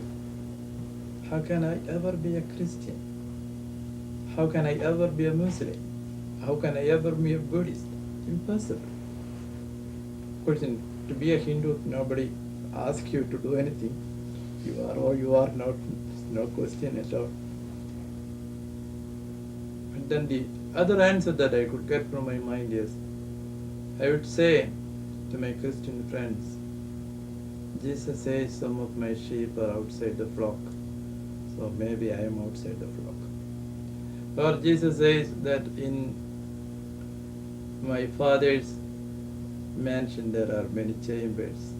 how can I ever be a Christian? How can I ever be a Muslim? How can I ever be a Buddhist? Impossible. Of course, to be a Hindu, nobody asks you to do anything. You are or you are not, no question at all. then the other answer that I could get from my mind is, I would say to my Christian friends, Jesus says some of my sheep are outside the flock, so maybe I am outside the flock. Or Jesus says that in my Father's mansion there are many chambers.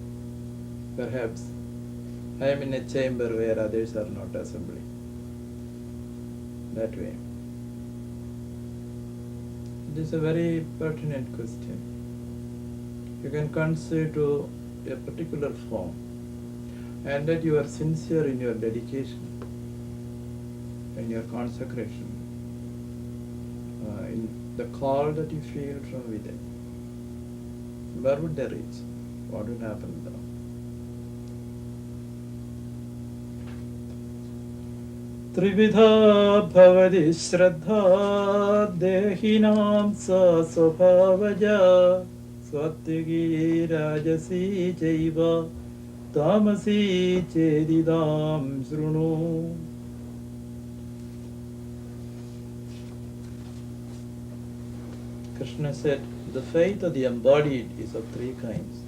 Perhaps I am in a chamber where others are not assembling. That way. It is a very pertinent question. You can consider to a particular form, and that you are sincere in your dedication, in your consecration, in the call that you feel from within. Where would they reach? What will happen now? Trividha bhavati shraddha dehinam sa svabhavaja satyagi rajasi chaiva tamasi chedidam srunu. Krishna said, the faith of the embodied is of three kinds.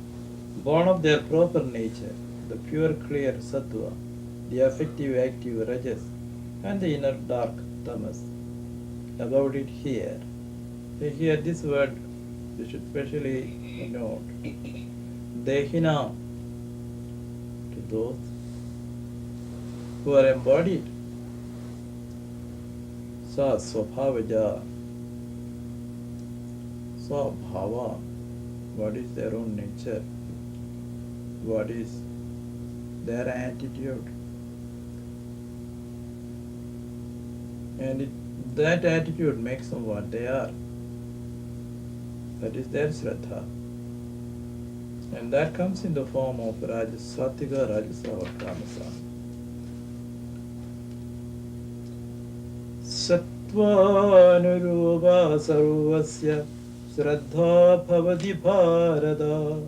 Born of their proper nature, the pure clear sattva, the affective active rajas, and the inner dark tamas. About it here. Here this word you should specially note. Dehina, to those who are embodied. Sa svabhavaja. Svabhava. What is their own nature? What is their attitude? And that attitude makes them what they are. That is their Shraddha. And that comes in the form of Rajas, Sattviga, Rajasa or Tamasa. Sattvanurupa sarvasya Shraddha bhavati bharata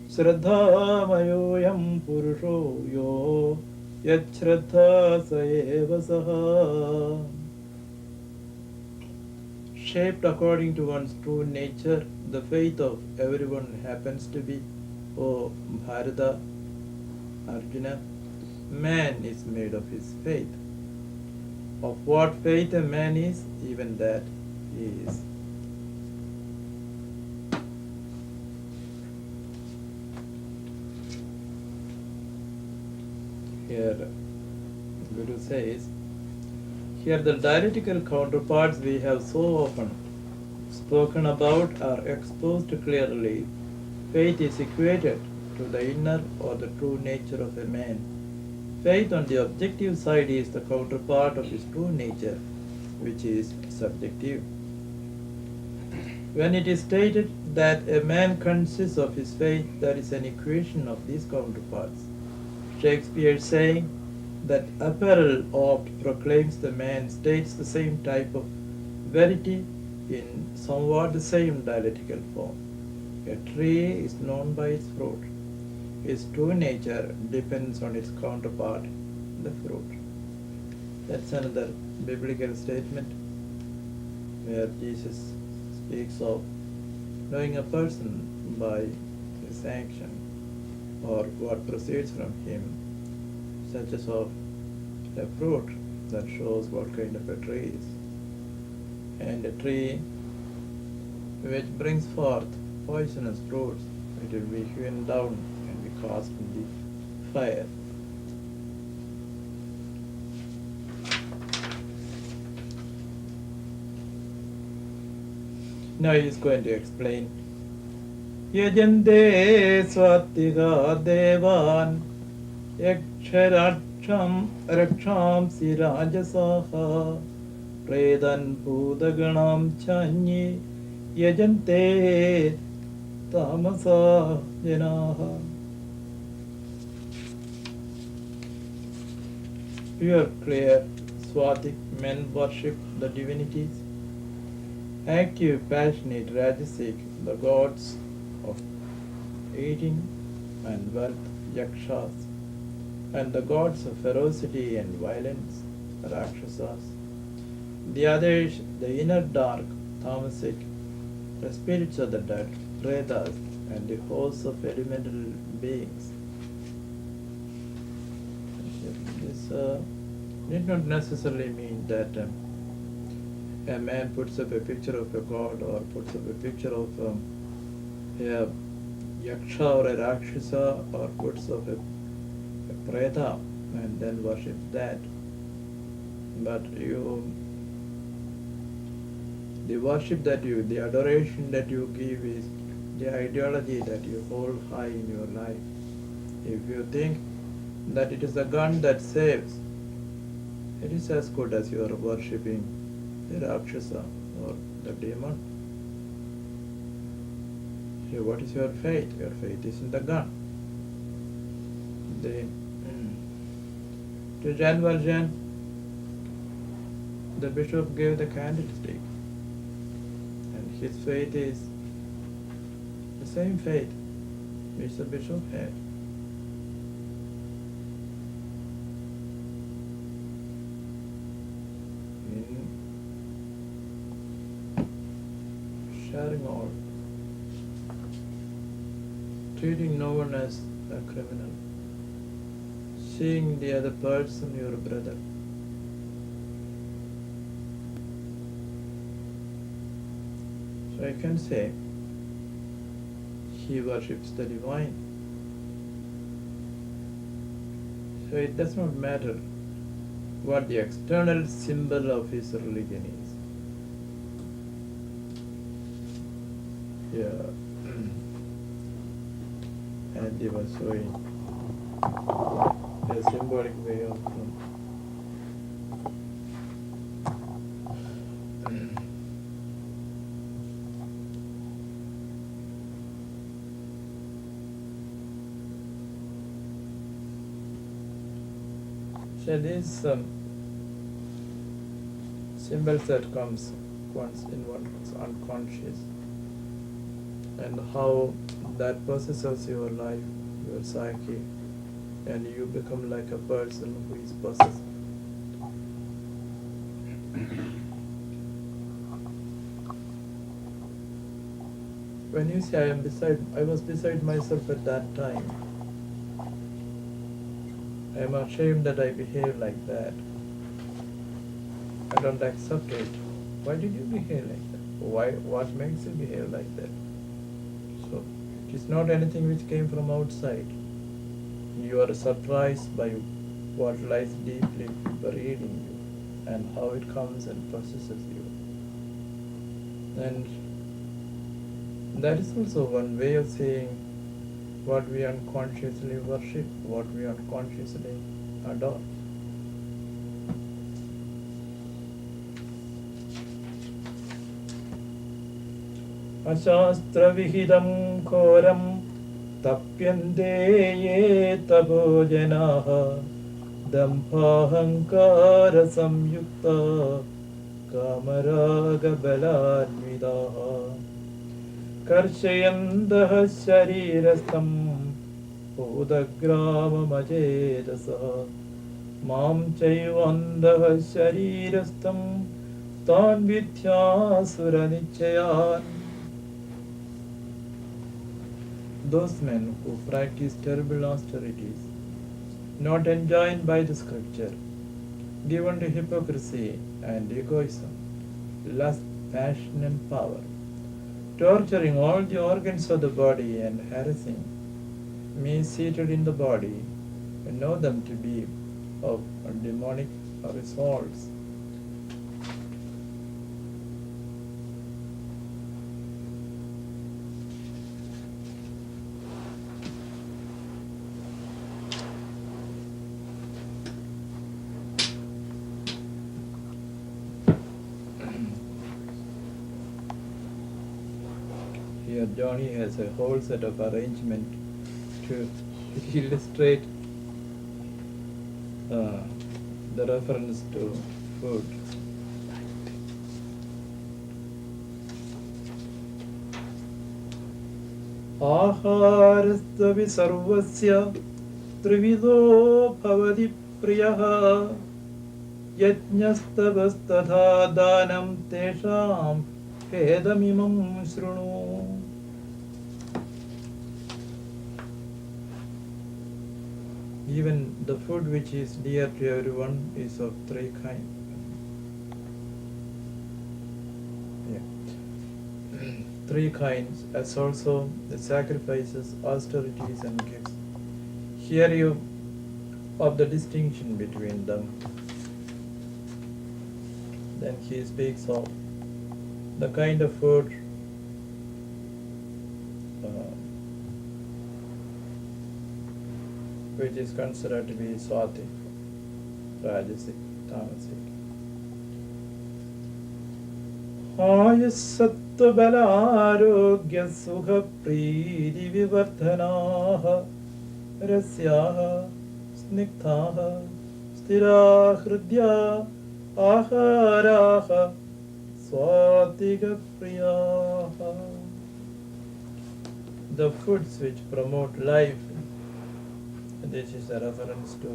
Shraddha mayoyam purusho yo Yat Shraddha sa eva saha. Shaped according to one's true nature, the faith of everyone happens to be, O Bharata, Arjuna, man is made of his faith. Of what faith a man is, even that he is. Here, Guru says, here the dialectical counterparts we have so often spoken about are exposed clearly. Faith is equated to the inner or the true nature of a man. Faith on the objective side is the counterpart of his true nature, which is subjective. When it is stated that a man consists of his faith, there is an equation of these counterparts. Shakespeare saying that apparel oft proclaims the man states the same type of verity in somewhat the same dialectical form. A tree is known by its fruit. Its true nature depends on its counterpart, the fruit. That's another biblical statement where Jesus speaks of knowing a person by his action or what proceeds from him, such as of a fruit that shows what kind of a tree is. And a tree which brings forth poisonous fruits, it will be hewn down and be cast in the fire. Now he is going to explain. Yajante swatiga devan yaksharaksham rakshamsi rajasaha predan bhudaganam chanyi yajante tamasa janaha. Pure, clear, Swatik men worship the divinities. Active, passionate, rajasic, the gods of eating and wealth, yakshas, and the gods of ferocity and violence, rakshasas. The others, the inner dark, tamasic, the spirits of the dead, pretas, and the hosts of elemental beings. This did not necessarily mean that a man puts up a picture of a god or puts up a picture of a yaksha or a rakshasa or puts up a preta and then worship that. But the worship that the adoration that you give is the ideology that you hold high in your life. If you think that it is the gun that saves, it is as good as you are worshipping the Rakshasa or the demon. So what is your faith? Your faith is in the gun. To Jan Valjean, the bishop gave the candlestick, and his faith is the same faith which the bishop had. In sharing all, treating no one as a criminal, seeing the other person your brother. So I can say he worships the divine. So it does not matter what the external symbol of his religion is. Yeah. And he was showing a symbolic way of so these symbols that comes once in one's unconscious, and how that possesses your life, your psyche, and you become like a person who is possessed. When you say I was beside myself at that time, I am ashamed that I behaved like that. I don't accept it. Why did you behave like that? What makes you behave like that? So it is not anything which came from outside. You are surprised by what lies deeply buried in you and how it comes and possesses you. And that is also one way of saying what we unconsciously worship, what we unconsciously adore. Ashastra-vihidam koram tapyante ye tabo janaha dambhahankara samyukta kamaraga baladvidaha karshyandah sharirastham udagrama-majedasah mam chaivandah sharirastham tan vidhyasura-nichayan. Those men who practice terrible austerities, not enjoined by the scripture, given to hypocrisy and egoism, lust, passion and power, torturing all the organs of the body and harassing me seated in the body, and know them to be of demonic results. Here Johnny has a whole set of arrangement to illustrate the reference to food. Aharasthavi sarvasya trivido bhavati priyaha यज्ञस्तवस्तथा दानं तेषां भेदमिमं शृणु. Even the food which is dear to everyone is of three kinds. Three kinds, as also the sacrifices, austerities, and gifts. Hear you of the distinction between them. Then he speaks of the kind of food which is considered to be sattvic, rajasic, tamasic. आयुस्सत्त्वबल आरोग्य सुख प्रीति विवर्धनाः रस्याः स्निग्धाः स्थिरा हृदया आहाराः स्वात्विकप्रियाः. The foods which promote life. This is a reference to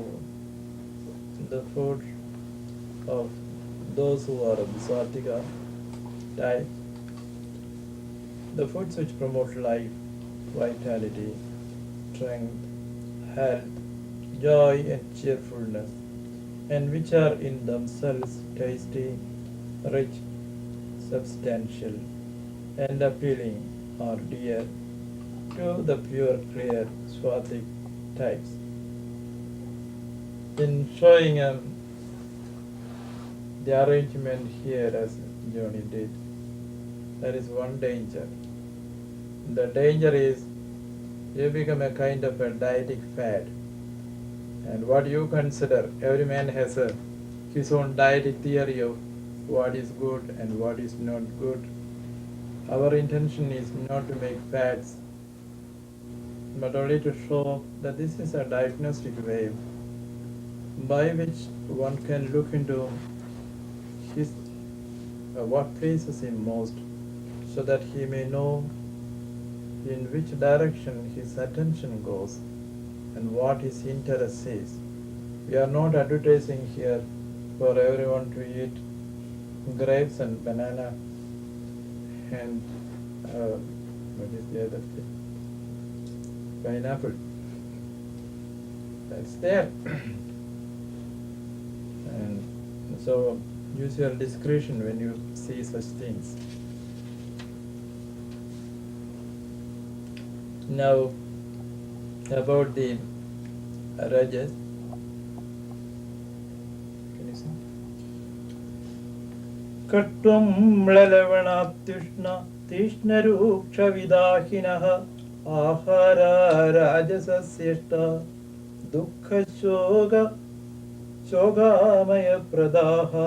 the food of those who are of the Satvika type. The foods which promote life, vitality, strength, health, joy and cheerfulness, and which are in themselves tasty, rich, substantial, and appealing are dear to the pure, clear, Satvik types. In showing the arrangement here as Johnny did, there is one danger. The danger is you become a kind of a dietic fad. And what you consider, every man has his own dietic theory of what is good and what is not good. Our intention is not to make fads, but only to show that this is a diagnostic way by which one can look into his what pleases him most, so that he may know in which direction his attention goes and what his interest is. We are not advertising here for everyone to eat grapes and banana and what is the other thing? Pineapple. That's there. And so use your discretion when you see such things. Now about the rajas. Can you see? Katvam mlalavanatyushna tishnarukcha vidahinaha ahara rajasasyashta dukkha shogamaya pradaha.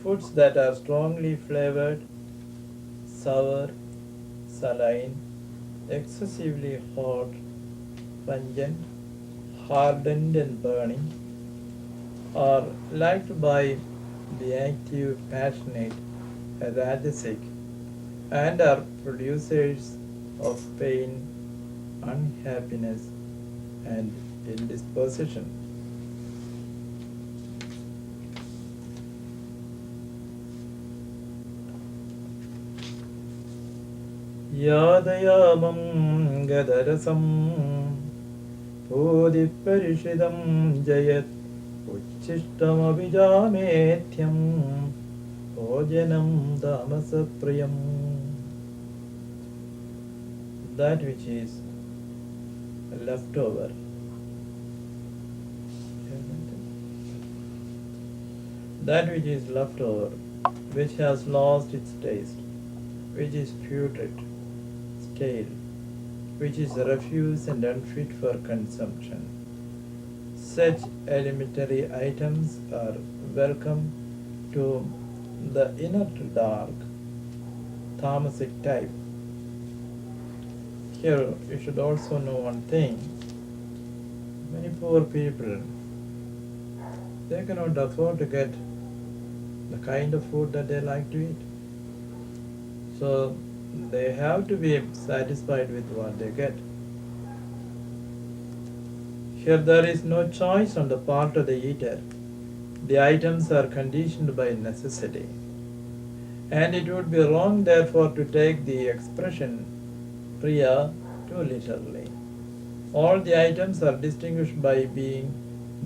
Foods that are strongly flavored, sour, saline, excessively hot, pungent, hardened and burning, are liked by the active, passionate, rajasic, and are producers of pain, unhappiness, and indisposition. Yadayamam gadarasam bodhiparishidam jayat uchishtam abhijametyam bhojanam damasapriyam. That which is left over. That which is left over, which has lost its taste, which is putrid, stale, which is refuse and unfit for consumption. Such elementary items are welcome to the inert dark, tamasic type. Here you should also know one thing. Many poor people, they cannot afford to get the kind of food that they like to eat. So they have to be satisfied with what they get. Here there is no choice on the part of the eater. The items are conditioned by necessity. And it would be wrong, therefore, to take the expression Priya too literally. All the items are distinguished by being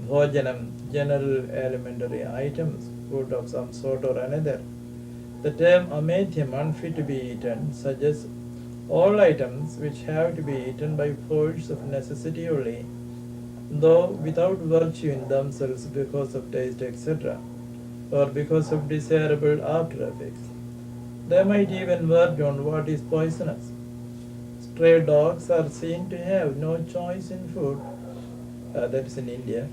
bhojanam, general elementary items, food of some sort or another. The term amethyam, unfit to be eaten, suggests all items which have to be eaten by force of necessity only, though without virtue in themselves because of taste, etc., or because of desirable after effects. They might even verge on what is poisonous. Stray dogs are seen to have no choice in food, that is in India,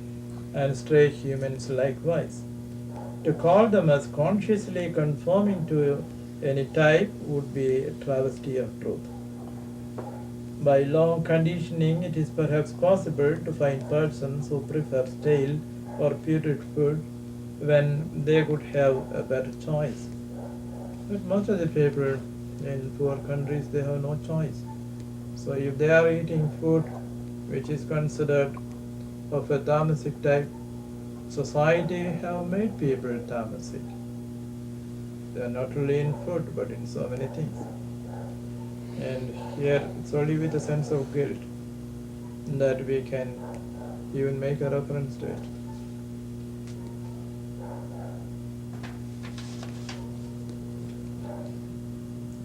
and stray humans likewise. To call them as consciously conforming to any type would be a travesty of truth. By long conditioning, it is perhaps possible to find persons who prefer stale or putrid food when they could have a better choice. But most of the people in poor countries, they have no choice. So if they are eating food which is considered of a tamasic type, society have made people tamasic. They are not only in food but in so many things. And here it's only with a sense of guilt that we can even make a reference to it.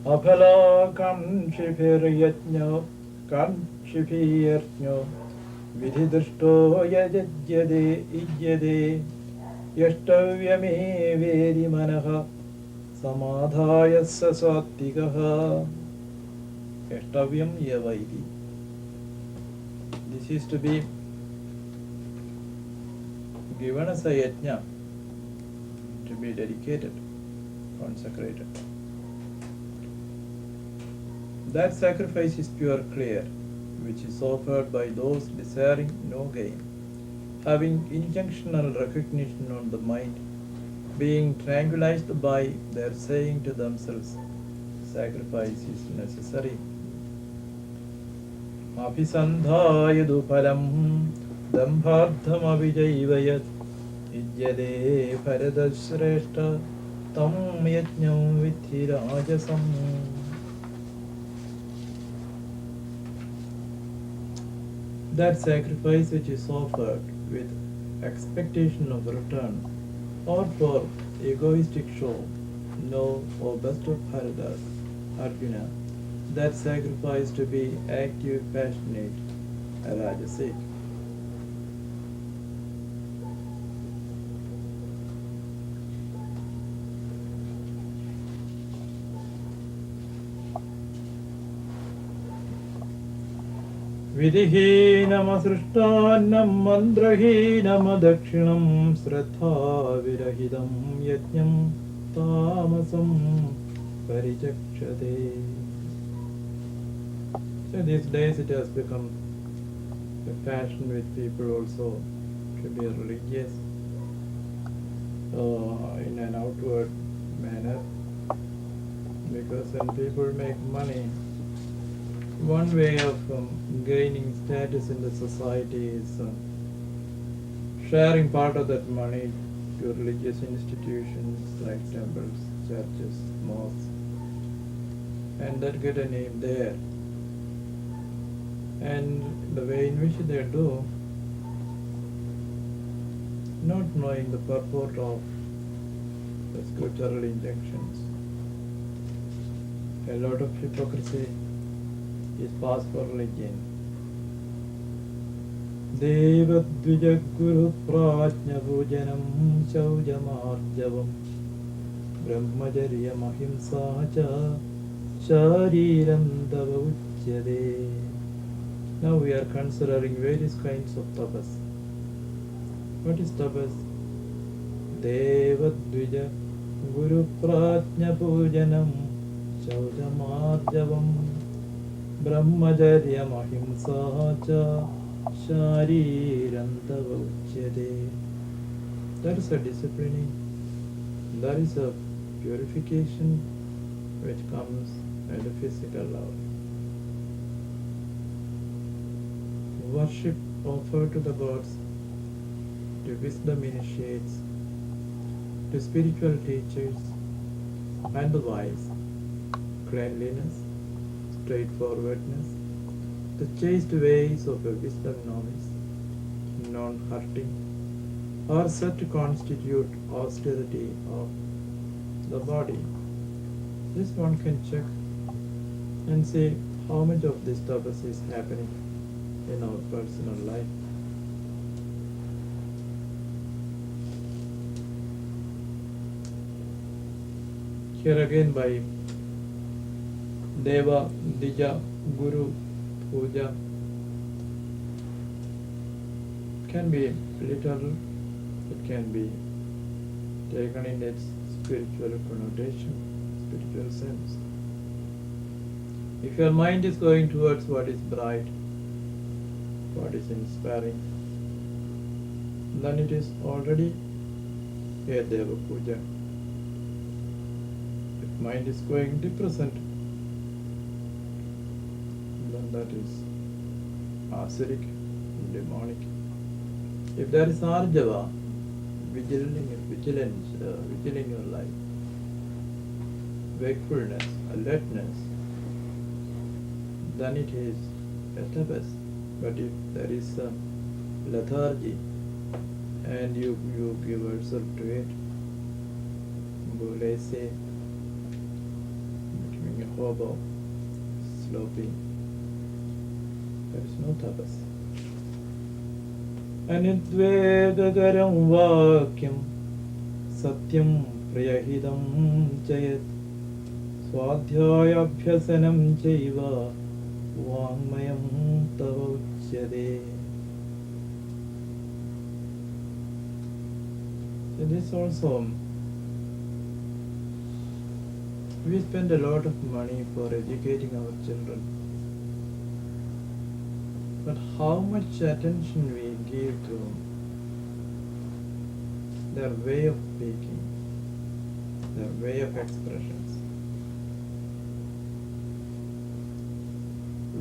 Aphala kanshiphiryajño kanshiphyarjño vidhidrishto yajajyade ijyade yashtavyame vedi manaha samadhaya sasatikaha yashtavyam yavaidi. This is to be given as a yajna, to be dedicated, consecrated. That sacrifice is pure clear, which is offered by those desiring no gain, having injunctional recognition on the mind, being tranquilized by their saying to themselves, sacrifice is necessary. Abhisandhayadu param dambhardham avijayvayat ijyade paradashreshta tam yajñam vidhi rajasam. That sacrifice which is offered with expectation of return, or for egoistic show, no, or best of Haridas, Arjuna, that sacrifice to be active, passionate, rajasic. Vidhihinam mandrahinam adakshinam sratha virahidam yajñam tamasam parichakshate. So these days it has become a fashion with people also to be religious in an outward manner, because when people make money, one way of gaining status in the society is sharing part of that money to religious institutions like temples, churches, mosques, and that get a name there. And the way in which they do, not knowing the purport of the scriptural injunctions, a lot of hypocrisy is passed for religion. Deva dvija guru prajna pujanam shaujamarjavam brahmajarya mahimsa cha shariram tava uchyade. Now we are considering various kinds of tapas. What is tapas? Deva dvija guru prajna pujanam shaujamarjavam brahmajarya mahimsa cha shariram tava uchyade. That is a disciplining, that is a purification which comes at the physical level. Worship offered to the gods, to wisdom initiates, to spiritual teachers, and the wise, cleanliness, straightforwardness, the chaste ways of a wisdom novice, non-hurting, are said to constitute austerity of the body. This one can check and see how much of this tapas is happening in our personal life. Here again by Deva, Dija, Guru, Puja can be literal, it can be taken in its spiritual connotation, spiritual sense. If your mind is going towards what is bright, what is inspiring, then it is already a Deva Puja. If mind is going depressant, then that is asuric, demonic. If there is arjava, vigilance in your life, wakefulness, alertness, then it is a tapas. But if there is a lethargy and you give yourself to it, lazy, becoming a hobo, sloppy, there is no tapas. Anidvedagaram vakyam satyam priyahidam chayat swadhyayabhyasanam chaiva vangmayam tava uchyade. So this also, we spend a lot of money for educating our children. But how much attention we give to their way of speaking, their way of expressions.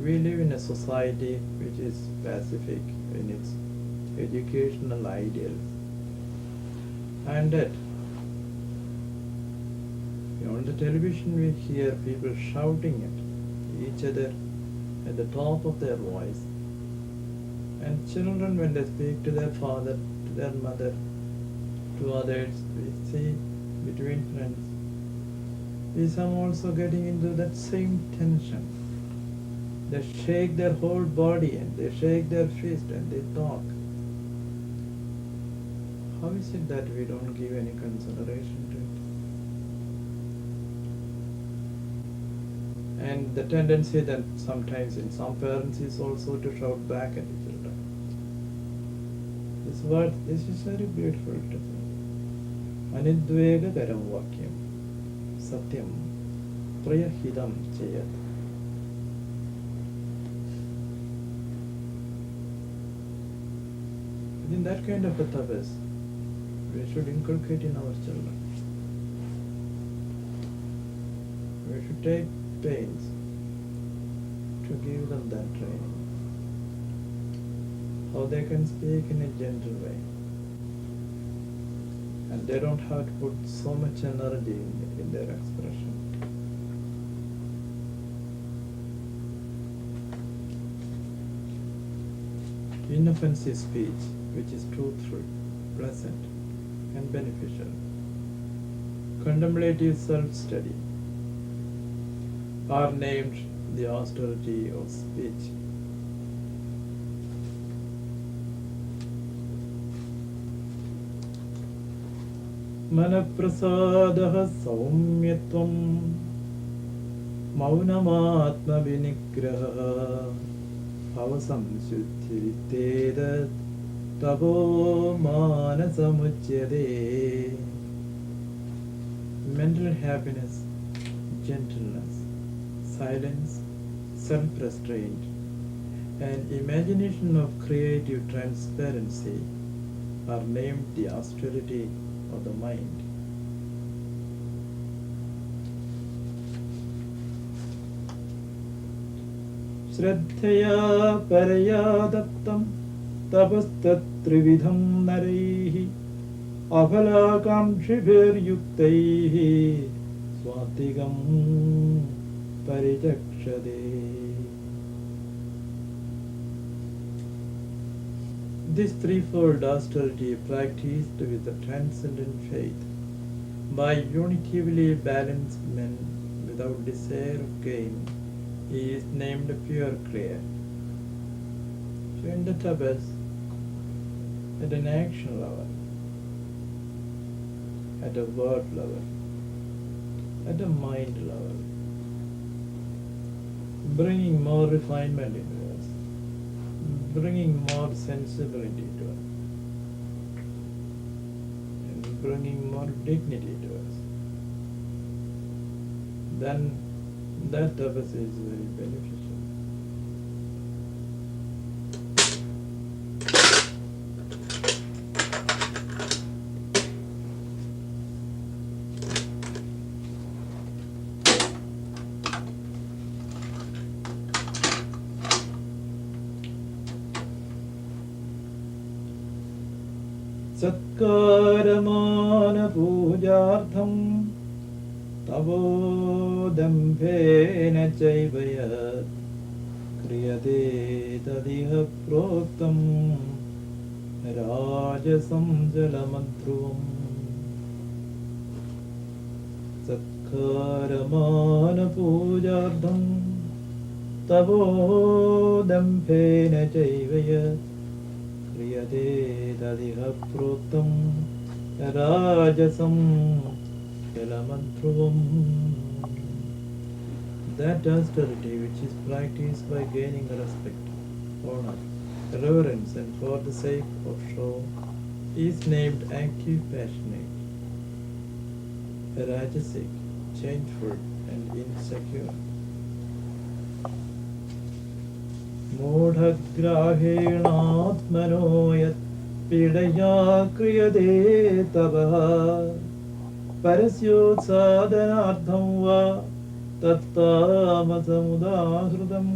We live in a society which is pacific in its educational ideals. And yet, on the television we hear people shouting at each other at the top of their voice. And children, when they speak to their father, to their mother, to others, we see between friends, we some also getting into that same tension. They shake their whole body and they shake their fist and they talk. How is it that we don't give any consideration to it? And the tendency that sometimes in some parents is also to shout back at the children. This is very beautiful to say. Anidvegagaram vakyam satyam priyahidam chayat. In that kind of a tapas, we should inculcate in our children. We should take pains to give them that training. How they can speak in a gentle way. And they don't have to put so much energy in their expression. Inoffensive speech, which is truthful, pleasant, and beneficial. Contemplative self-study are named the austerity of speech. Manaprasadaha saumyatvam maunamatma vinigraha Bhavasamshuddhiritedat tabo manasamuchyade. Mental happiness, gentleness, silence, self-restraint, and imagination of creative transparency are named the austerity of the mind. Shraddhaya parayadaptam tapasthatrividham naraihi afalakamshibhiryuktaihi swatigam parichakshade. This threefold austerity practiced with a transcendent faith by unitively balanced men without desire of gain is named pure clear. So in the tapas, at an action level, at a word level, at a mind level, bringing more refinement into us, bringing more sensibility to us, and bringing more dignity to us, then that tapas is very beneficial. Satkaramana pujartham tavodambhena chaivaya kriyate tadiha proktam rajasam jalamadhruvam. Satkaramana pujartham tavodambhena chaivaya kriyate tadiha proktam rajasam jalamadhruvam. That austerity which is practiced by gaining respect, honor, reverence, and for the sake of show is named active passionate, rajasic, changeful, and insecure. मूढग्राहेणात्मनो यत् पीडया क्रियते तपः परस्योत्सादनार्थं वा तत्तामसमुदाहृतम्.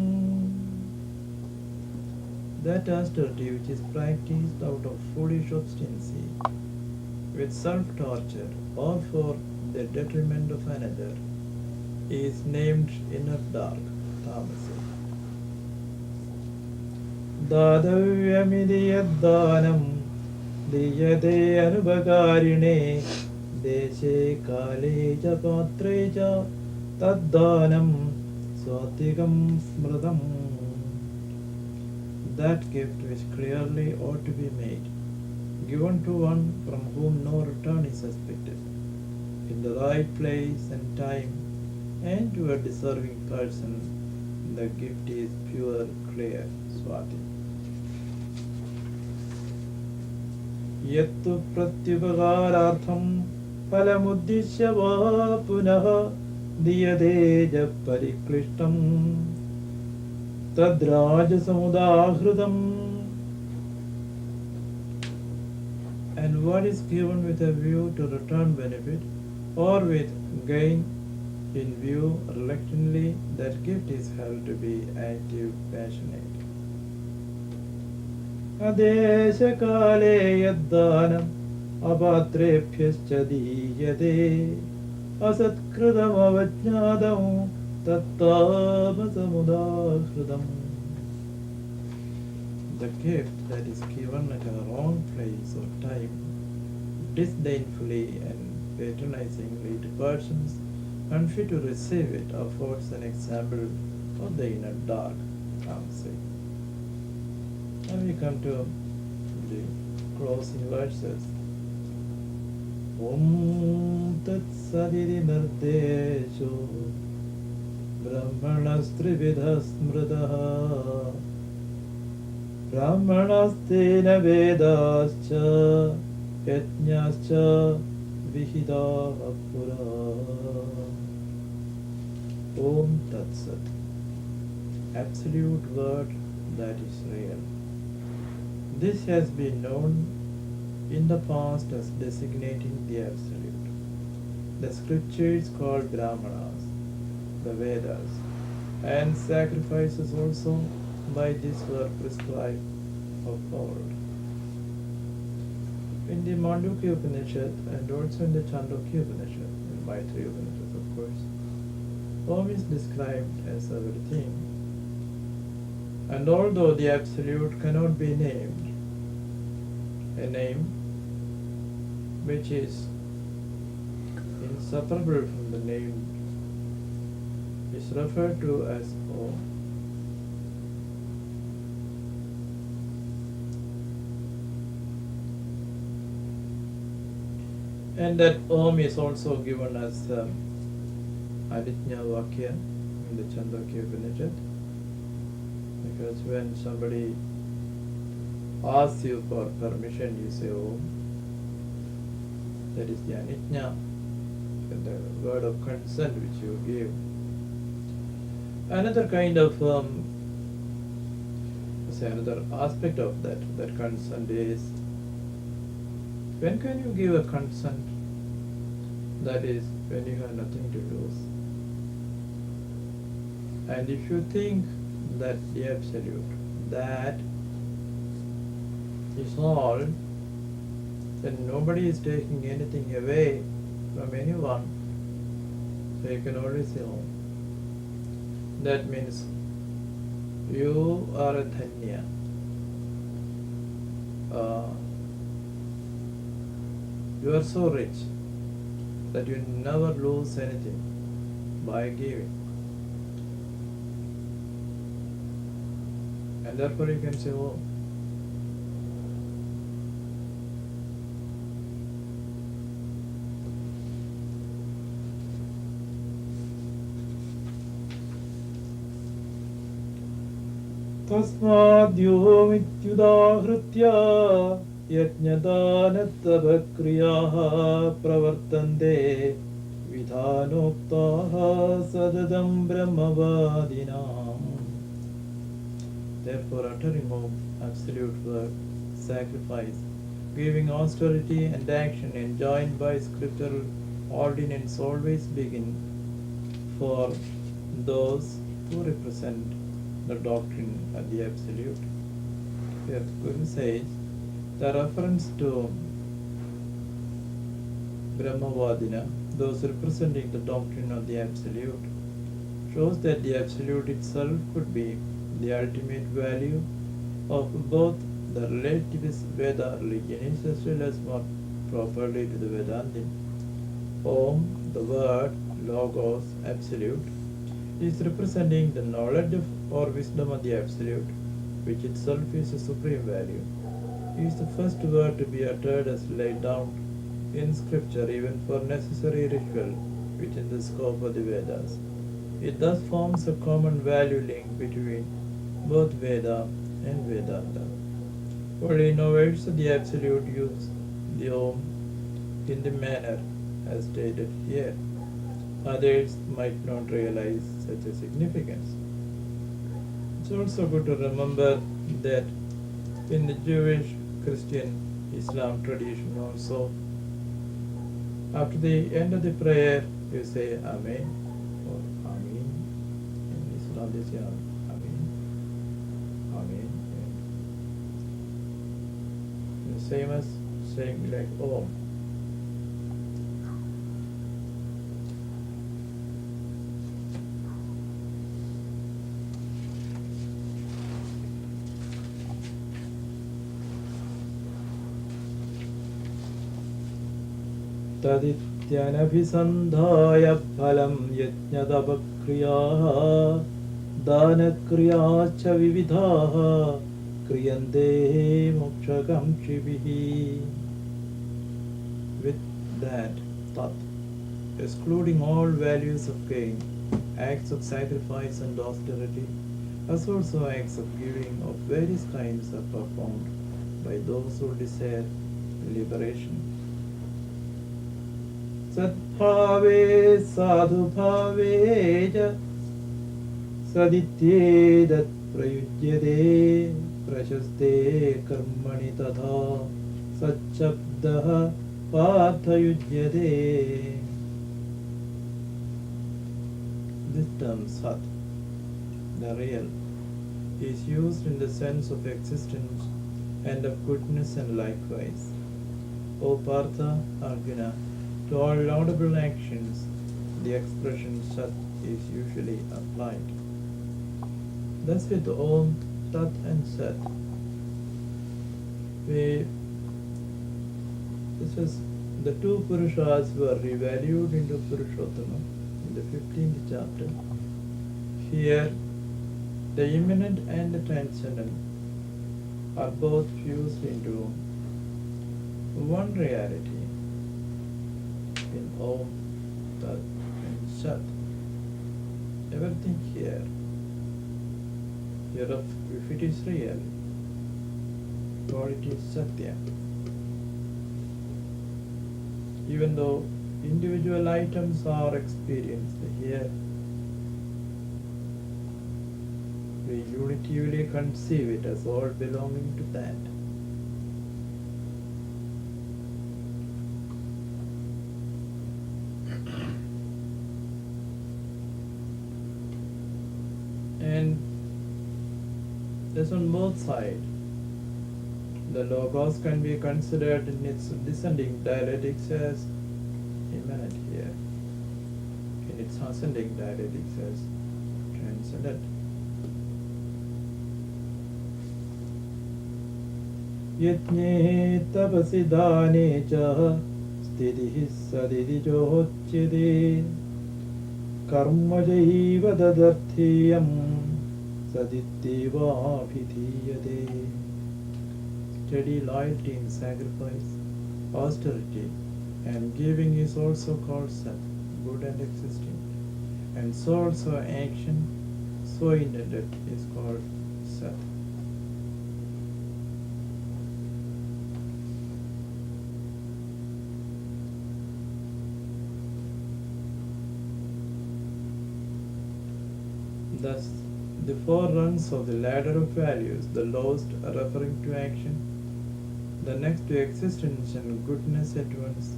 That austerity which is practiced out of foolish obstinacy, with self-torture or for the detriment of another, is named inner dark, tamasic. दातव्यमिति यद्दानं दीयते अनुपकारिणे देशे काले च पात्रे च तद्दानं स्वात्विकं स्मृतम्. That gift which clearly ought to be made, given to one from whom no return is expected, in the right place and time, and to a deserving person, the gift is pure, clear, swati. यत्तु प्रत्युपकारार्थं फलमुद्दिश्य वा पुनः दीयते च परिक्लिष्टं तद्राजसमुदाहृतम्. And what is given with a view to return benefit or with gain in view reluctantly, that gift is held to be active, passionate. अदेशकाले यद्दानम् अपात्रेभ्यश्च दीयते असत्कृतमवज्ञातं तत्तामसमुदाहृतम्. The gift that is given at a wrong place or time, disdainfully and patronizingly to persons unfit to receive it, affords an example of the inner dark, tamasic. Now we come to the closing verses. Om Tat Saditi Nirdesho Brahmanastrividha Smritaha Brahmanastena Vedascha Yajñascha Vihidaha Pura. Om Tat Sat, absolute word that is real. This has been known in the past as designating the Absolute. The scriptures called Brahmanas, the Vedas, and sacrifices also by this were prescribed of old. In the Mandukya Upanishad and also in the Chandogya Upanishad, in Maitreya Upanishad of course, Om is described as everything, and although the Absolute cannot be named, a name which is inseparable from the name is referred to as Om. And that Om is also given as Aditya Vakya in the Chandogya Upanishad, because when somebody asks you for permission, you say Om. That is the Anitya, the word of consent which you give. Another kind of, another aspect of that consent is, when can you give a consent? That is, when you have nothing to lose. And if you think that the Absolute, that is all, then nobody is taking anything away from anyone, so you can always say Om. That means you are a Dhanya. You are so rich that you never lose anything by giving. And therefore you can say Om. तस्माद्योमित्युदाहृत्य यज्ञदानतपक्रियाः प्रवर्तन्ते विधानोक्ताः सततं ब्रह्मवादिनाम्. Therefore, uttering Om, absolute word, sacrifice, giving austerity and action enjoined by scriptural ordinance always begin for those who represent the doctrine of the Absolute. Here Guru says the reference to Brahmavadina, those representing the doctrine of the Absolute, shows that the Absolute itself could be the ultimate value of both the relativist Veda religionists as well as more properly to the Vedantin. Om, the word, Logos, Absolute, is representing the knowledge of or wisdom of the Absolute, which itself is a supreme value. It is the first word to be uttered as laid down in scripture, even for necessary ritual within the scope of the Vedas. It thus forms a common value link between both Veda and Vedanta. Only knowledge of the Absolute use the Om in the manner as stated here. Others might not realize such a significance. It's also good to remember that in the Jewish, Christian, Islam tradition also, after the end of the prayer, you say Amen or Amin. In Islam, they say Amen. Amen. And the same as saying like Om. तदित्यनभिसन्धाय फलं यज्ञतपक्रियाः दानक्रियाश्च विविधाः क्रियन्ते मोक्षकाङ्क्षिभिः. With that thought, excluding all values of gain, acts of sacrifice and austerity, as also acts of giving of various kinds are performed by those who desire liberation. सद्भावे साधुभावे च सदित्येतत् प्रयुज्यते प्रशस्ते कर्मणि तथा सच्शब्दः पार्थयुज्यते. This term Sat, the real, is used in the sense of existence and of goodness, and likewise, O Partha, Arjuna, to all laudable actions, the expression Sat is usually applied. Thus with Om, Sat and Sat, this is the two Purushas were revalued into Purushottama in the 15th chapter. Here, the immanent and the transcendent are both fused into one reality in Om, Tat and Sat. Everything here, if it is real, or it is Satya. Even though individual items are experienced here, we unitively conceive it as all belonging to that. And thus on both sides, the Logos can be considered in its descending dialectics as immanent here, in its ascending dialectics as transcendent. Yatne tapasi dane cha stitihi saditi johochyate karma jaiva dadarthiyam sadityeva abhidhiyate. Steady loyalty in sacrifice, austerity, and giving is also called Sat, good and existing. And so also action, so intended, is called Sat. Thus, the four rungs of the ladder of values, the lowest referring to action, the next to existence and goodness at once,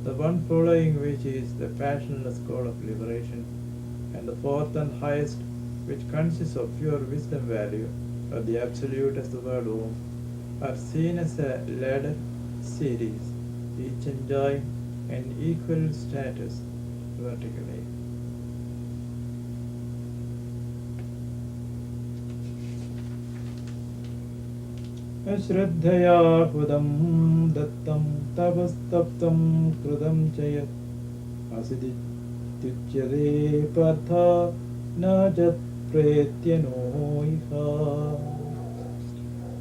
the one following which is the passionless goal of liberation, and the fourth and highest, which consists of pure wisdom value, or the absolute as the word Om, are seen as a ladder series, each enjoying an equal status vertically. Ashraddhaya hudam dattam tapastaptam krudam chayat asidityuchyate partha najat pretyano iha.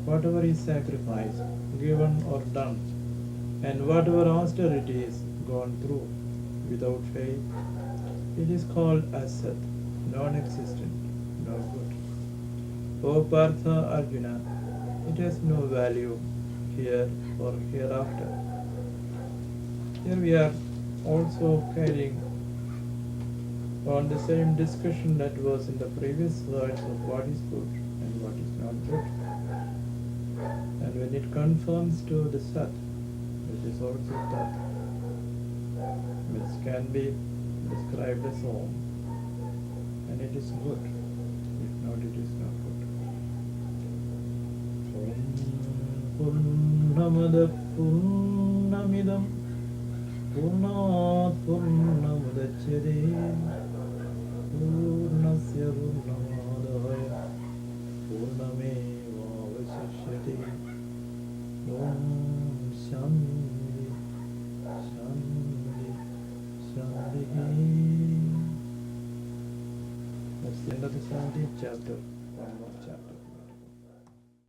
Whatever is sacrificed, given or done, and whatever austerity is gone through without faith, it is called asat, non-existent, no good. O Partha Arjuna, it has no value here or hereafter. Here we are also carrying on the same discussion that was in the previous words of what is good and what is not good. And when it conforms to the Sat, which is also Tat, which can be described as Om, and it is good. If not, it is not good. Purnamada Purnamidam Purnat Purnamudachyate Purnasya Purnamadaya Purnameva Vasishyate. Om Shanti Shanti Shanti. That's the end of the 17th chapter. One more chapter.